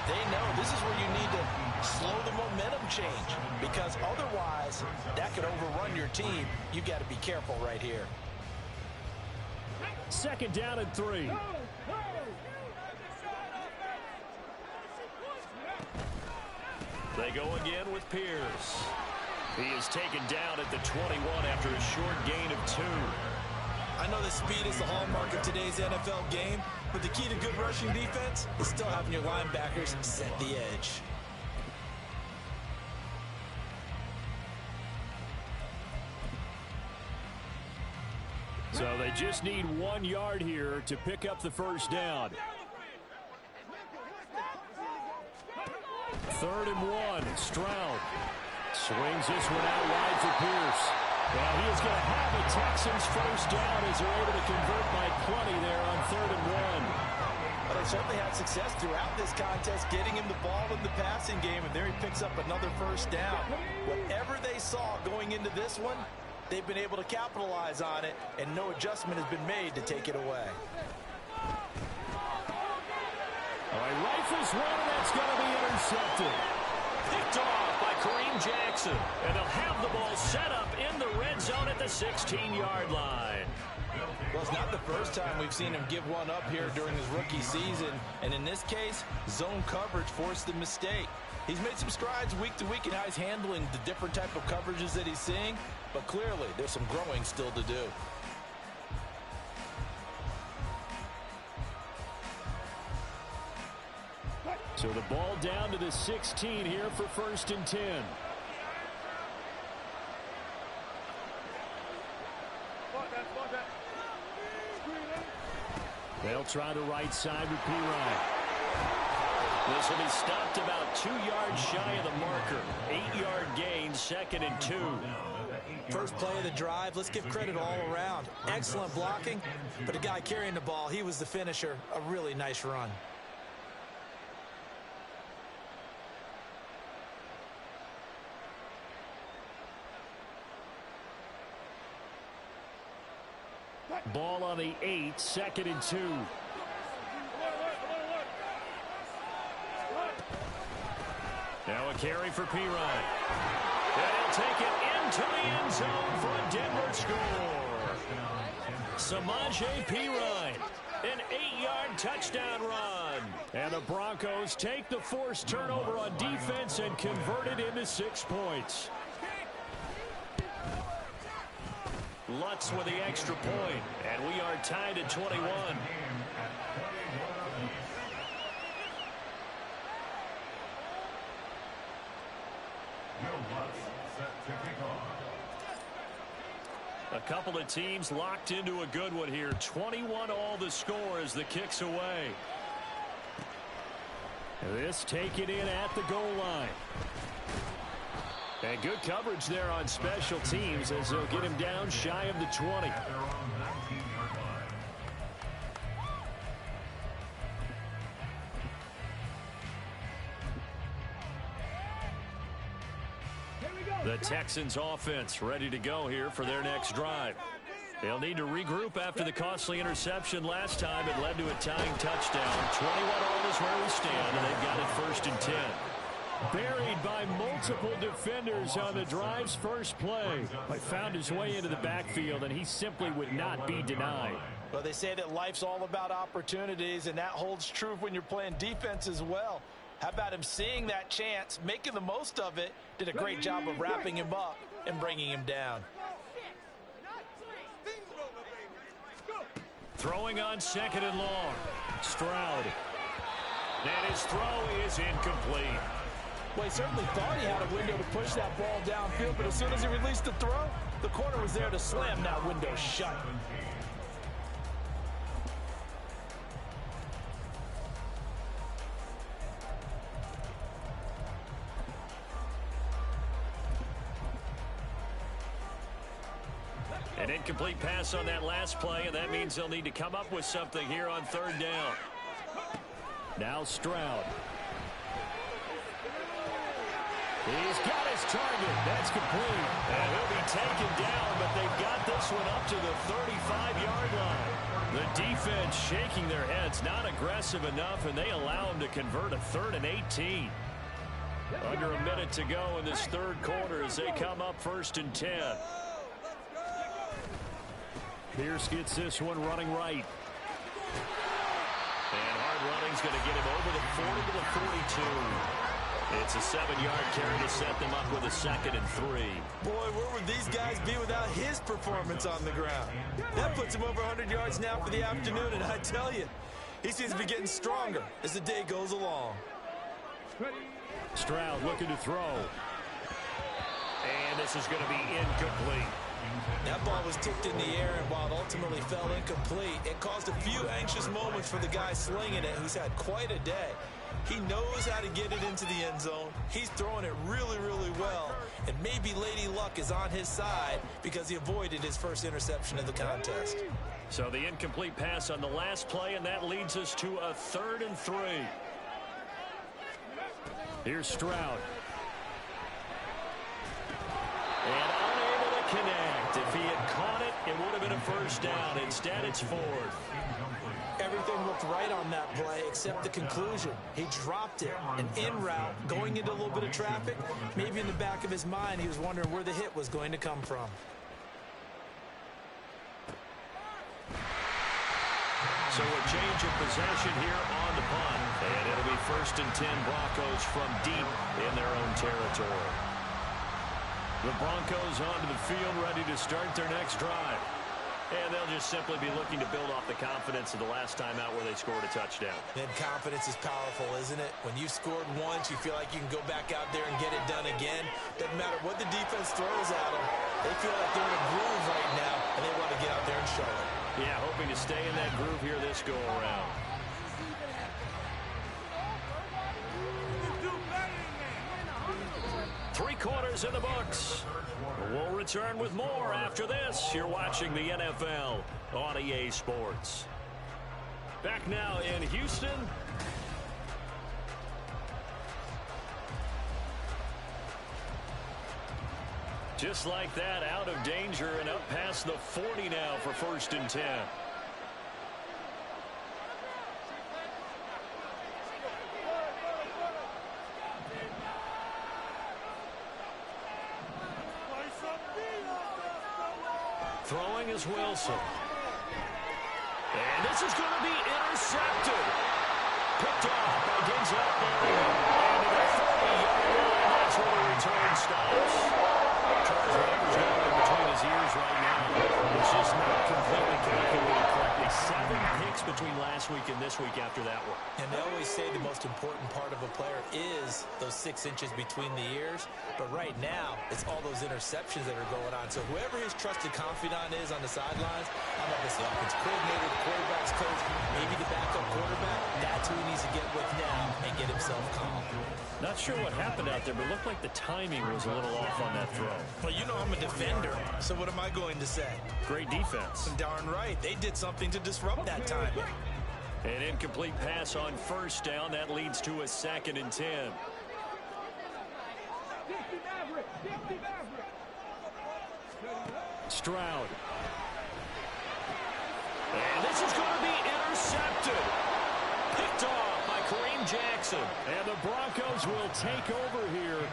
they know this is where you need to slow the momentum change, because otherwise that could overrun your team. You've got to be careful right here. Second down and 3. They go again with Pierce. He is taken down at the 21 after a short gain of 2. I know that speed is the hallmark of today's NFL game, but the key to good rushing defense is still having your linebackers set the edge. So they just need 1 yard here to pick up the first down. 3rd and 1. Stroud swings this one out wide for Pierce. Well, he is going to have a Texans first down as they're able to convert by plenty there on 3rd and 1. But they certainly had success throughout this contest, getting him the ball in the passing game, and there he picks up another first down. Whatever they saw going into this one, they've been able to capitalize on it, and no adjustment has been made to take it away. All right, rifles one, and that's going to be intercepted. Picked off by Kareem Jackson. And they'll have the ball set up in the red zone at the 16-yard line. Well, it's not the first time we've seen him give one up here during his rookie season. And in this case, zone coverage forced the mistake. He's made some strides week to week in how he's handling the different type of coverages that he's seeing. But clearly, there's some growing still to do. So the ball down to the 16 here for 1st and 10. They'll try the right side with P-Ryan. This will be stopped about 2 yards shy of the marker. 8-yard gain, 2nd and 2. First play of the drive, let's give credit all around. Excellent blocking, but the guy carrying the ball, he was the finisher. A really nice run. Ball on the 8, 2nd and 2. Now a carry for P-Ryan. And he'll take it into the end zone for a Denver score. Samaje P-Ryan, an 8-yard touchdown run. And the Broncos take the forced turnover on defense and convert it into 6 points. Lutz with the extra point, and we are tied at 21. A couple of teams locked into a good one here. 21 all the score as the kick's away. This taken in at the goal line. And good coverage there on special teams as they'll get him down shy of the 20. At their own 19-yard line. The Texans offense ready to go here for their next drive. They'll need to regroup after the costly interception last time. It led to a tying touchdown. 21-all is where we stand, and they've got it 1st and 10. Buried by multiple defenders on the drive's first play. But found his way into the backfield, and he simply would not be denied. Well, they say that life's all about opportunities, and that holds true when you're playing defense as well. How about him seeing that chance, making the most of it, did a great job of wrapping him up and bringing him down. Throwing on 2nd and long. Stroud. And his throw is incomplete. Well, he certainly thought he had a window to push that ball downfield, but as soon as he released the throw, the corner was there to slam that window shut. An incomplete pass on that last play, and that means they'll need to come up with something here on 3rd down. Now Stroud. He's got his target. That's complete. And he'll be taken down, but they've got this one up to the 35-yard line. The defense shaking their heads, not aggressive enough, and they allow him to convert a 3rd and 18. Under a minute to go in this 3rd quarter as they come up 1st and 10. Pierce gets this one running right. And hard running's going to get him over the 40 to the 42. It's a 7-yard carry to set them up with a 2nd and 3. Boy, where would these guys be without his performance on the ground? That puts him over 100 yards now for the afternoon, and I tell you, he seems to be getting stronger as the day goes along. Stroud looking to throw. And this is going to be incomplete. That ball was tipped in the air, and while it ultimately fell incomplete, it caused a few anxious moments for the guy slinging it, who's had quite a day. He knows how to get it into the end zone. He's throwing it really, really well. And maybe Lady Luck is on his side because he avoided his first interception of the contest. So the incomplete pass on the last play, and that leads us to a 3rd and 3. Here's Stroud. And unable to connect. If he had caught it, it would have been a 1st down. Instead, it's 4th. Everything looked right on that play except the conclusion. He dropped it, an en route, going into a little bit of traffic. Maybe in the back of his mind, he was wondering where the hit was going to come from. So a change of possession here on the punt. And it'll be 1st and 10 Broncos from deep in their own territory. The Broncos onto the field ready to start their next drive. And they'll just simply be looking to build off the confidence of the last time out where they scored a touchdown. And confidence is powerful, isn't it? When you've scored once, you feel like you can go back out there and get it done again. Doesn't matter what the defense throws at them. They feel like they're in a groove right now, and they want to get out there and show it. Yeah, hoping to stay in that groove here this go-around. Three quarters in the books. We'll return with more after this. You're watching the NFL on EA Sports. Back now in Houston. Just like that, out of danger and up past the 40 now for 1st and 10. Throwing is Wilson. And this is going to be intercepted. Picked off by Denzel Berry. And to the 40-yard line, that's where the return stops. Charles Rivers got in between his ears right now. It's just not completely calculated correctly. 7 picks between last week and this this week after that one. And they always say the most important part of a player is those 6 inches between the ears. But right now, it's all those interceptions that are going on. So whoever his trusted confidant is on the sidelines, I don't know if it's the offensive coordinator, the quarterback's coach, maybe the backup quarterback, that's who he needs to get with now and get himself calm. Not sure what happened out there, but it looked like the timing was a little off on that throw. Well, you know I'm a defender, so what am I going to say? Great defense. Darn right. They did something to disrupt that timing. An incomplete pass on first down. That leads to a 2nd and 10. Stroud. And this is going to be intercepted. Picked off by Kareem Jackson. And the Broncos will take over here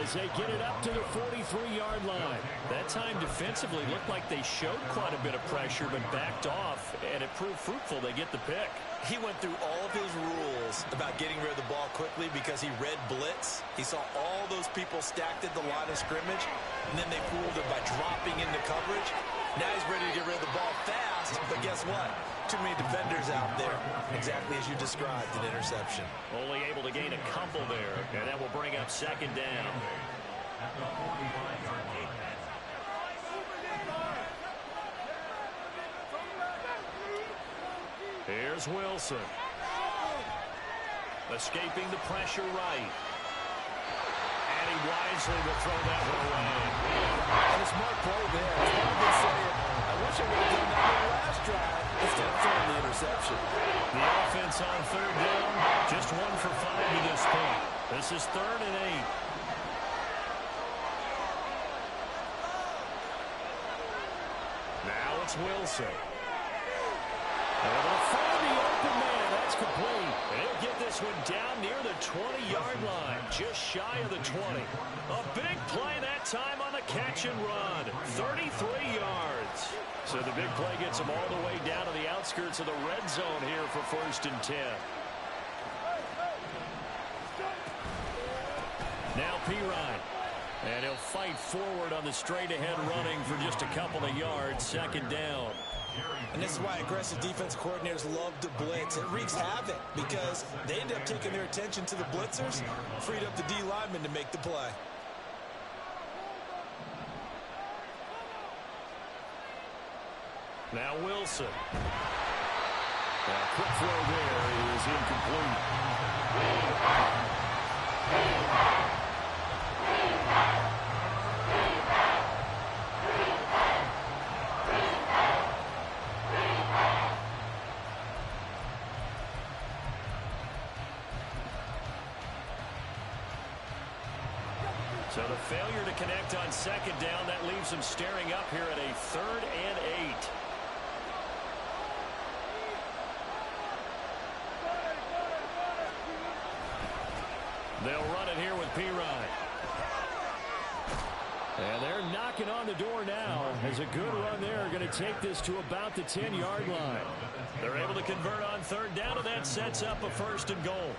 as they get it up to the 43-yard line. That time defensively looked like they showed quite a bit of pressure but backed off, and it proved fruitful. They get the pick. He went through all of his rules about getting rid of the ball quickly because he read blitz. He saw all those people stacked at the line of scrimmage, and then they fooled him by dropping into coverage. Now he's ready to get rid of the ball fast, but guess what? Too many defenders out there. Exactly as you described, an interception. Only able to gain a couple there, and that will bring up 2nd down. Here's Wilson. Escaping the pressure right. And he wisely will throw that one away. And a smart play there. It's probably saying, I wish I would have done that in the last drive instead of throwing the interception. The offense on 3rd down, just 1 for 5 to this point. This is 3rd and 8. Now it's Wilson. And they'll find the open man. That's complete. And he'll get this one down near the 20-yard line, just shy of the 20. A big play that time on the catch and run. 33 yards. So the big play gets him all the way down to the outskirts of the red zone here for 1st and 10. Now Pirine. And he'll fight forward on the straight-ahead running for just a couple of yards. 2nd down. And this is why aggressive defense coordinators love to blitz. It wreaks havoc because they end up taking their attention to the blitzers, freed up the D lineman to make the play. Now Wilson. A quick throw there is incomplete. So the failure to connect on 2nd down, that leaves them staring up here at a 3rd and 8. They'll run it here with Pirine. And they're knocking on the door now as a good run there. Going to take this to about the 10-yard line. They're able to convert on 3rd down, and that sets up a 1st and goal.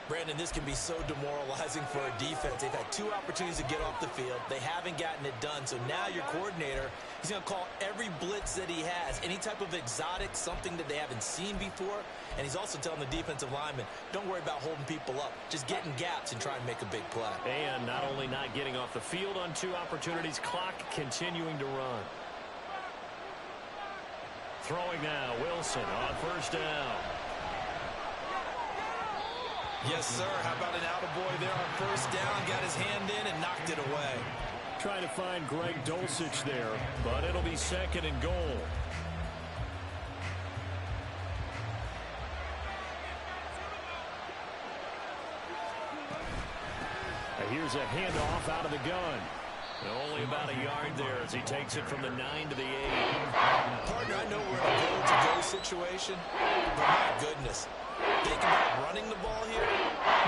Brandon, this can be so demoralizing for a defense. They've had 2 opportunities to get off the field. They haven't gotten it done. So now your coordinator, he's going to call every blitz that he has, any type of exotic, something that they haven't seen before. And he's also telling the defensive lineman, don't worry about holding people up. Just get in gaps and try and make a big play. And not only not getting off the field on 2 opportunities, clock continuing to run. Throwing now, Wilson on 1st down. Yes, sir. How about an attaboy there on 1st down? Got his hand in and knocked it away. Trying to find Greg Dulcich there, but it'll be 2nd and goal. Here's a handoff out of the gun. Only about a yard there as he takes it from the 9 to the 8. Partner, I know we're in a go-to-go situation, but my goodness. Think about running the ball here?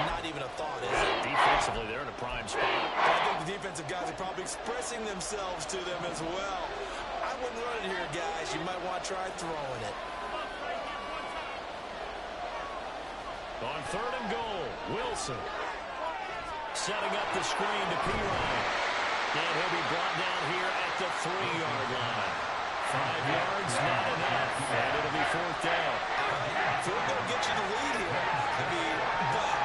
Not even a thought, is it? Defensively, they're in a prime spot. I think the defensive guys are probably expressing themselves to them as well. I wouldn't run it here, guys. You might want to try throwing it. On 3rd and goal, Wilson. Setting up the screen to Pirine. And he'll be brought down here at the 3-yard line. 5 yards, not enough. And it'll be 4th down. Field goal gets you the lead here. I mean, but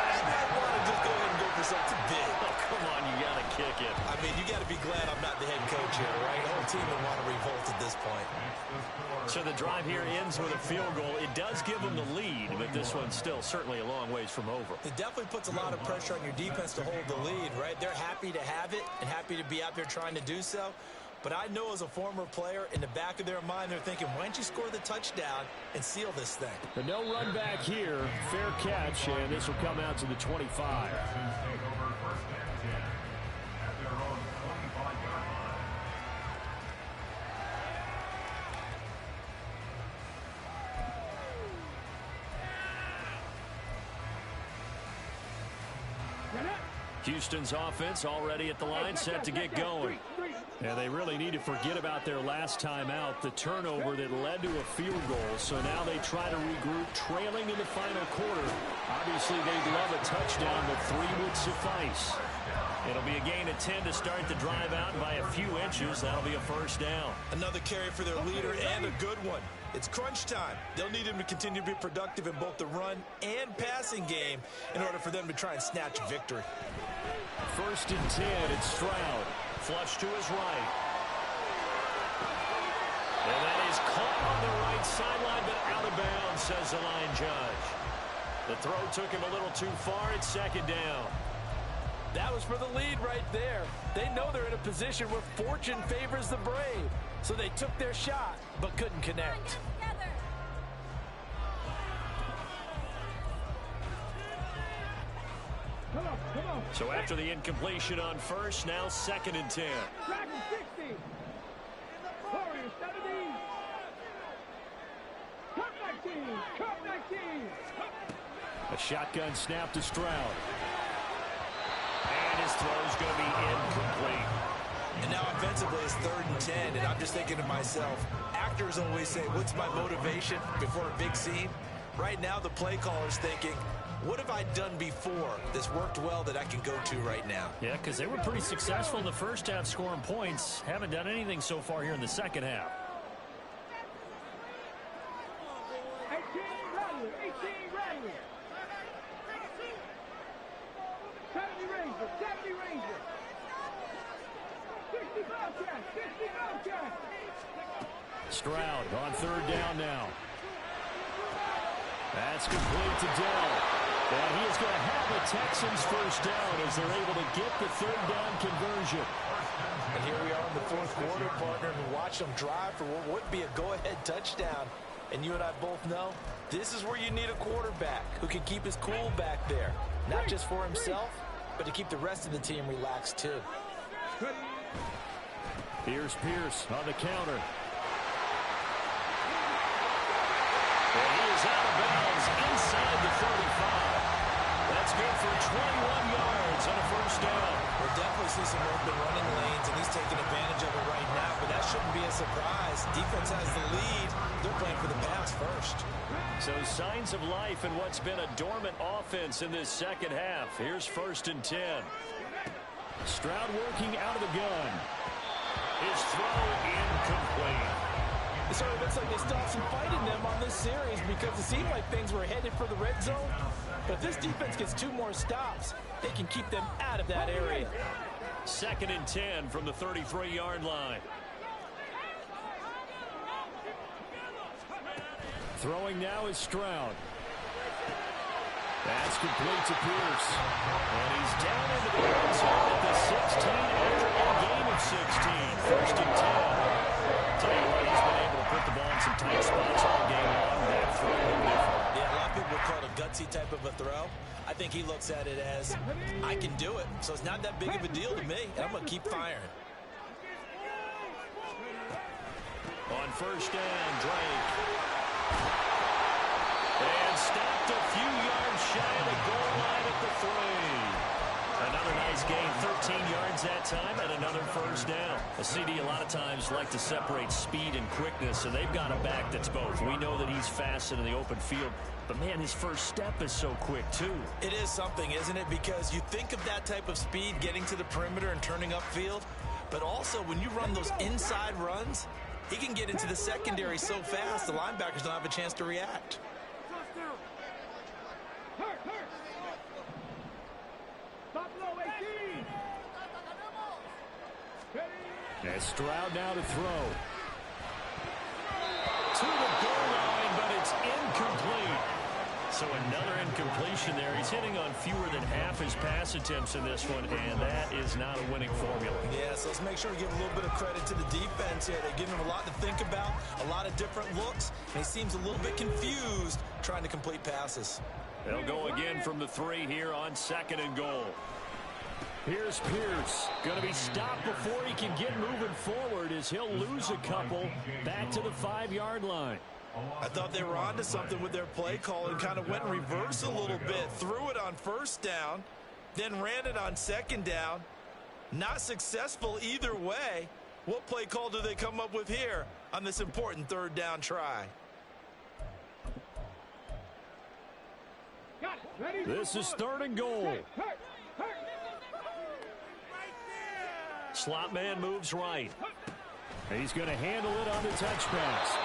I might want to just go ahead and go for something big. Oh, come on, you got to kick it. I mean, you got to be glad I'm not the head coach here, right? The whole team would want to revolt at this point. So the drive here ends with a field goal. It does give them the lead, but this one's still certainly a long ways from over. It definitely puts a lot of pressure on your defense to hold the lead, right? They're happy to have it and happy to be out there trying to do so. But I know as a former player, in the back of their mind, they're thinking, why don't you score the touchdown and seal this thing? But no run back here. Fair catch, and this will come out to the 25. Houston's offense already at the line, set to get going. And they really need to forget about their last time out, the turnover that led to a field goal. So now they try to regroup, trailing in the final quarter. Obviously, they'd love a touchdown, but 3 would suffice. It'll be a gain of 10 to start the drive out by a few inches. That'll be a first down. Another carry for their leader and a good one. It's crunch time. They'll need him to continue to be productive in both the run and passing game in order for them to try and snatch victory. First and 10, it's Stroud. Flush to his right. And that is caught on the right sideline, but out of bounds, says the line judge. The throw took him a little too far. It's second down. That was for the lead right there. They know they're in a position where fortune favors the brave. So they took their shot, but couldn't connect. Come on. So after the incompletion on first, now second and 10. Dragon 60. Warriors 70. Cup 19. A shotgun snap to Stroud. And his throw's going to be incomplete. And now offensively it's 3rd and 10, and I'm just thinking to myself, actors always say, what's my motivation before a big scene? Right now the play caller's thinking, what have I done before that's worked well that I can go to right now? Yeah, because they were pretty successful in the first half scoring points. Haven't done anything so far here in the second half. 18 Rattler. 70 Ranger. 60 Bobcat. Stroud on 3rd down now. That's complete to Dell. And he is going to have the Texans first down as they're able to get the 3rd down conversion. And here we are in the 4th quarter, partner, and watch them drive for what would be a go-ahead touchdown. And you and I both know this is where you need a quarterback who can keep his cool back there. Not just for himself, but to keep the rest of the team relaxed too. Here's Pierce on the counter. And he is out of bounds inside the 35. That's good for 21 yards on a first down. We'll definitely see some open running lanes, and he's taking advantage of it right now, but that shouldn't be a surprise. Defense has the lead. They're playing for the pass first. So signs of life in what's been a dormant offense in this second half. Here's 1st and 10. Stroud working out of the gun. His throw incomplete. It sort of looks like they still have some fight in them on this series because it seemed like things were headed for the red zone. But if this defense gets 2 more stops, they can keep them out of that area. 2nd and 10 from the 33-yard line. Throwing now is Stroud. That's complete to Pierce. And he's down into the red zone at the 16 after a gain of 16. 1st and 10. Tell you what, he's been able to put the ball in some tight spots all game long. That throw different. Yeah, a lot of people would call it a gutsy type of a throw. I think he looks at it as, I can do it, so it's not that big of a deal to me, and I'm going to keep firing. On 1st down, Drake. And stopped a few yards shy of the goal line at the 3. Another nice gain, 13 yards that time, and another 1st down. A CD a lot of times like to separate speed and quickness, and they've got a back that's both. We know that he's fast in the open field, but man, his first step is so quick too. It is something, isn't it? Because you think of that type of speed getting to the perimeter and turning upfield, but also when you run those inside runs, He can get into the secondary so fast, the linebackers don't have a chance to react. Touchdown. Hurt. Stop low, 18. Ready? And Stroud now to throw. To the goal line, but it's incomplete. So another incompletion there. He's hitting on fewer than half his pass attempts in this one, and that is not a winning formula. Yeah, so let's make sure we give a little bit of credit to the defense here. They're giving him a lot to think about, a lot of different looks, and he seems a little bit confused trying to complete passes. They'll go again from the 3 here on 2nd and goal. Here's Pierce. Going to be stopped before he can get moving forward as he'll lose a couple back to the 5-yard line. I thought they were onto something with their play call and kind of went in reverse a little bit. Threw it on 1st down, then ran it on 2nd down. Not successful either way. What play call do they come up with here on this important 3rd down try? Got it. Ready? This is 3rd and goal. Hurt. Slot man moves right. He's going to handle it on the touch pass.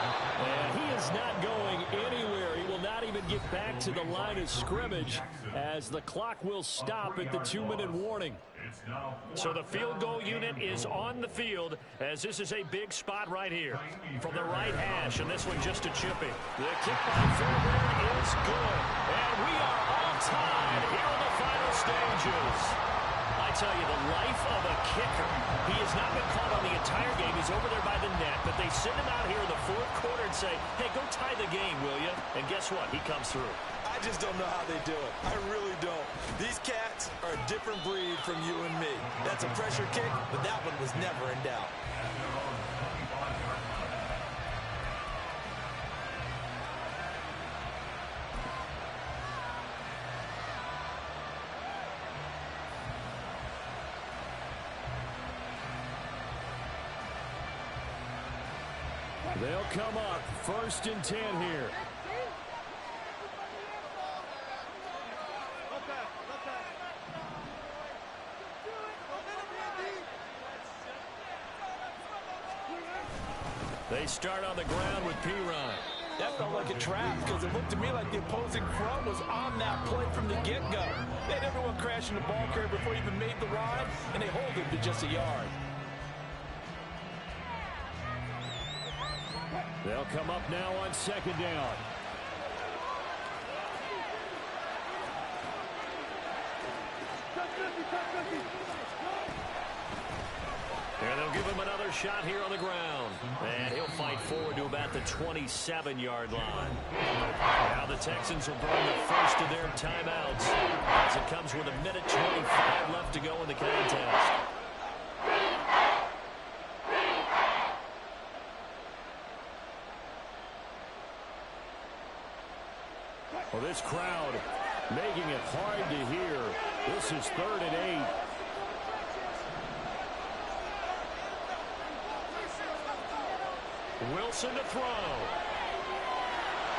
And he is not going anywhere. He will not even get back to the line of scrimmage as the clock will stop at the 2-minute warning. So the field goal unit is on the field as this is a big spot right here from the right hash, and this one just a chipping. The kick by Fairbairn is good, and we are all tied here in the final stages. I tell you, the life of a kicker. He has not been called on the entire game. He's over there by the net, but they send him out here in the 4th quarter and say, hey, go tie the game, will you? And guess what? He comes through. I just don't know how they do it. I really don't. These cats are a different breed from you and me. That's a pressure kick, but that one was never in doubt. They'll come up 1st and 10 here. They start on the ground with P-Ryan. That felt like a trap because it looked to me like the opposing front was on that play from the get-go. They had everyone crashing the ball carrier before he even made the ride, and they hold him to just a yard. They'll come up now on 2nd down. And they'll give him another shot here on the ground. And he'll fight forward to about the 27-yard line. Now the Texans will burn the first of their timeouts as it comes with 1:25 left to go in the contest. Well, this crowd making it hard to hear. This is 3rd and 8. Wilson to throw.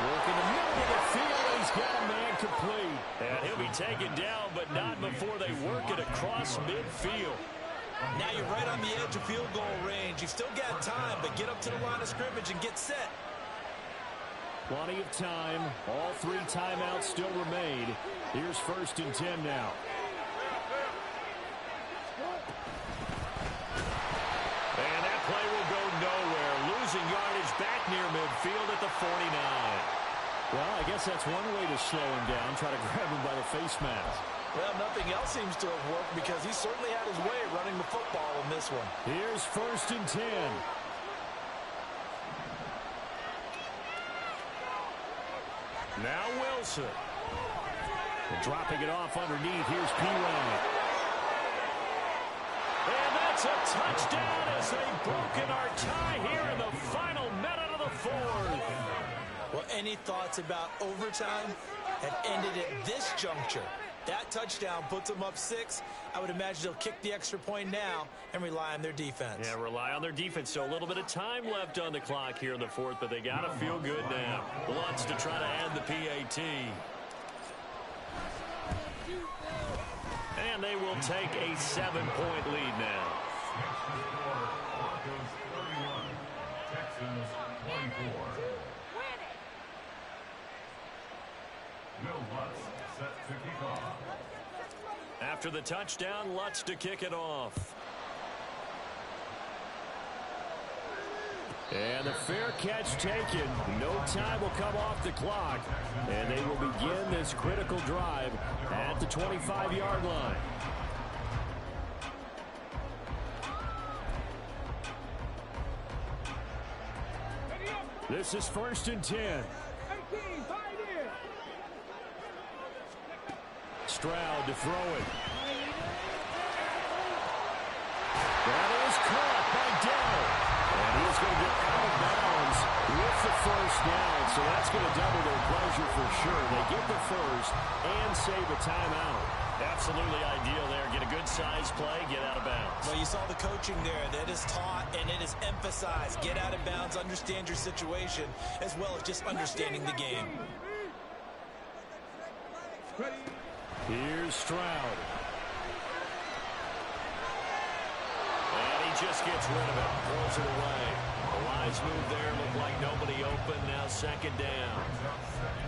Working the middle of the field. He's got a man complete. And he'll be taken down, but not before they work it across midfield. Now you're right on the edge of field goal range. You've still got time, but get up to the line of scrimmage and get set. Plenty of time. All 3 timeouts still remain. Here's 1st and 10 now. And that play will go nowhere. Losing yardage back near midfield at the 49. Well, I guess that's one way to slow him down. Try to grab him by the face mask. Well, nothing else seems to have worked because he certainly had his way running the football in this one. Here's 1st and 10. Now Wilson. And dropping it off underneath. Here's P-Ryan. And that's a touchdown as they've broken our tie here in the final minute of the 4th. Well, any thoughts about overtime have ended at this juncture. That touchdown puts them up 6. I would imagine they'll kick the extra point now and rely on their defense. Yeah, rely on their defense. So a little bit of time left on the clock here in the 4th, but they got to feel good now. Wants to try to add the PAT. And they will take a 7-point lead now. After the touchdown, Lutz to kick it off. And the fair catch taken. No time will come off the clock. And they will begin this critical drive at the 25-yard line. This is 1st and 10. 18, fight in. Stroud to throw it. That is caught by Dell. And he's going to get out of bounds with the first down. So that's going to double their pleasure for sure. They get the first and save a timeout. Absolutely ideal there. Get a good size play, get out of bounds. Well, you saw the coaching there. That is taught and it is emphasized. Get out of bounds, understand your situation, as well as just understanding the game. Here's Stroud. And he just gets rid of it. Throws it away. The wise move there. Looked like nobody open. Now 2nd down.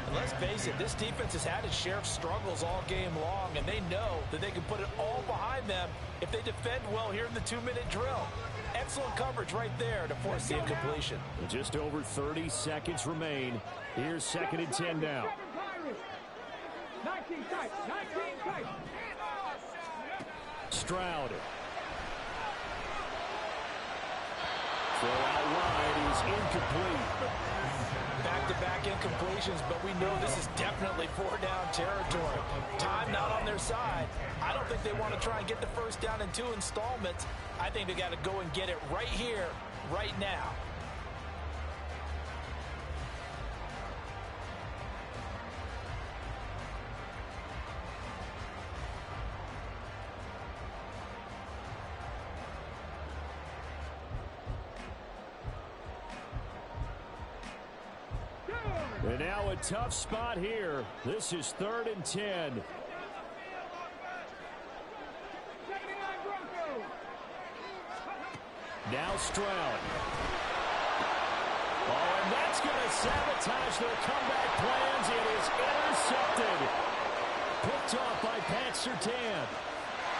And let's face it, this defense has had its share of struggles all game long, and they know that they can put it all behind them if they defend well here in the 2-minute drill. Excellent coverage right there to force the incompletion. Just over 30 seconds remain. Here's 2nd and 10 now. 19 tight, 19 tight. Stroud. Throw out wide is incomplete. Back-to-back incompletions, but we know this is definitely 4-down territory. Time not on their side. I don't think they want to try and get the first down in 2 installments. I think they got to go and get it right here, right now. And now a tough spot here. This is 3rd and 10. 79 Broncos. Now Stroud. Oh, and that's going to sabotage their comeback plans. It is intercepted. Picked off by Pat Surtain.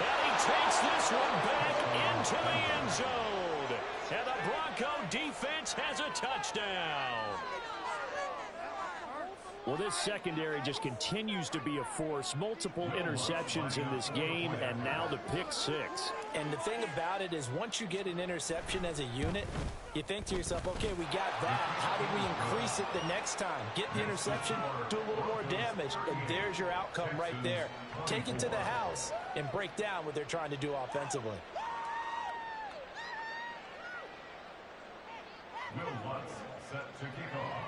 And he takes this one back into the end zone. And the Bronco defense has a touchdown. Well, this secondary just continues to be a force. Multiple interceptions in this game, and now the pick 6. And the thing about it is once you get an interception as a unit, you think to yourself, okay, we got that. How do we increase it the next time? Get the interception, do a little more damage, and there's your outcome right there. Take it to the house and break down what they're trying to do offensively. Will Lutz set to kick off.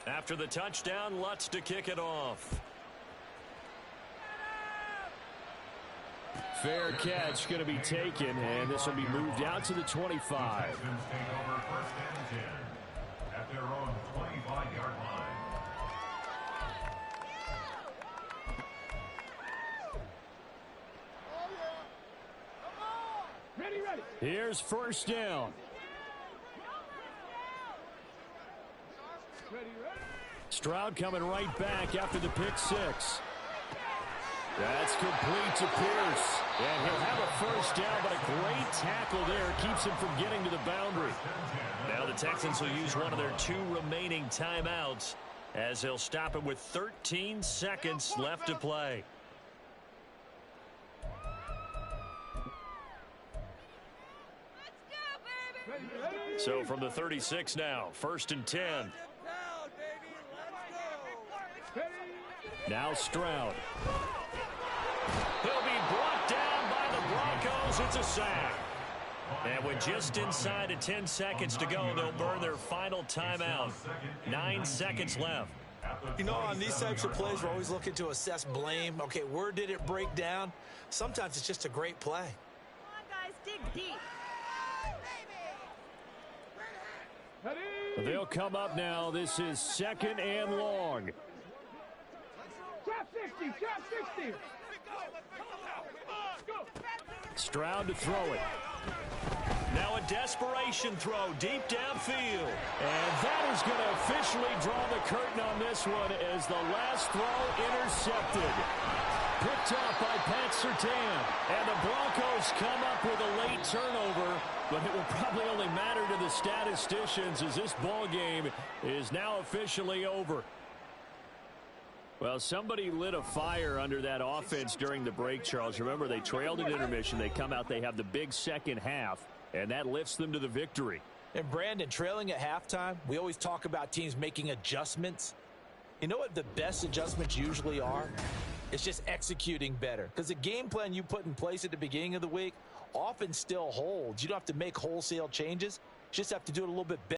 After the touchdown, Lutz to kick it off. Fair catch going to be taken, and this will be moved out to the 25. Texans take over 1st and 10 at their own 25-yard line. Ready, ready. Here's 1st down. Ready, ready. Stroud coming right back after the pick 6. That's complete to Pierce. And he'll have a 1st down, but a great tackle there keeps him from getting to the boundary. Now the Texans will use one of their 2 remaining timeouts as they'll stop it with 13 seconds left to play. So from the 36 now, 1st and 10. Now Stroud. He'll be brought down by the Broncos. It's a sack. And with just inside of 10 seconds to go, they'll burn their final timeout. 9 seconds left. You know, on these types of plays, we're always looking to assess blame. Okay, where did it break down? Sometimes it's just a great play. Come on, guys, dig deep. They'll come up now. This is 2nd and long. Trap 60, trap 60. Stroud to throw it. Now a desperation throw deep downfield. And that is going to officially draw the curtain on this one as the last throw intercepted. Picked up by Pat Surtain. And the Broncos come up with a late turnover, but it will probably only matter to the statisticians as this ball game is now officially over. Well, somebody lit a fire under that offense during the break, Charles. Remember, they trailed at intermission. They come out, they have the big second half, and that lifts them to the victory. And Brandon, trailing at halftime, we always talk about teams making adjustments. You know what the best adjustments usually are? It's just executing better. Because the game plan you put in place at the beginning of the week often still holds. You don't have to make wholesale changes. You just have to do it a little bit better.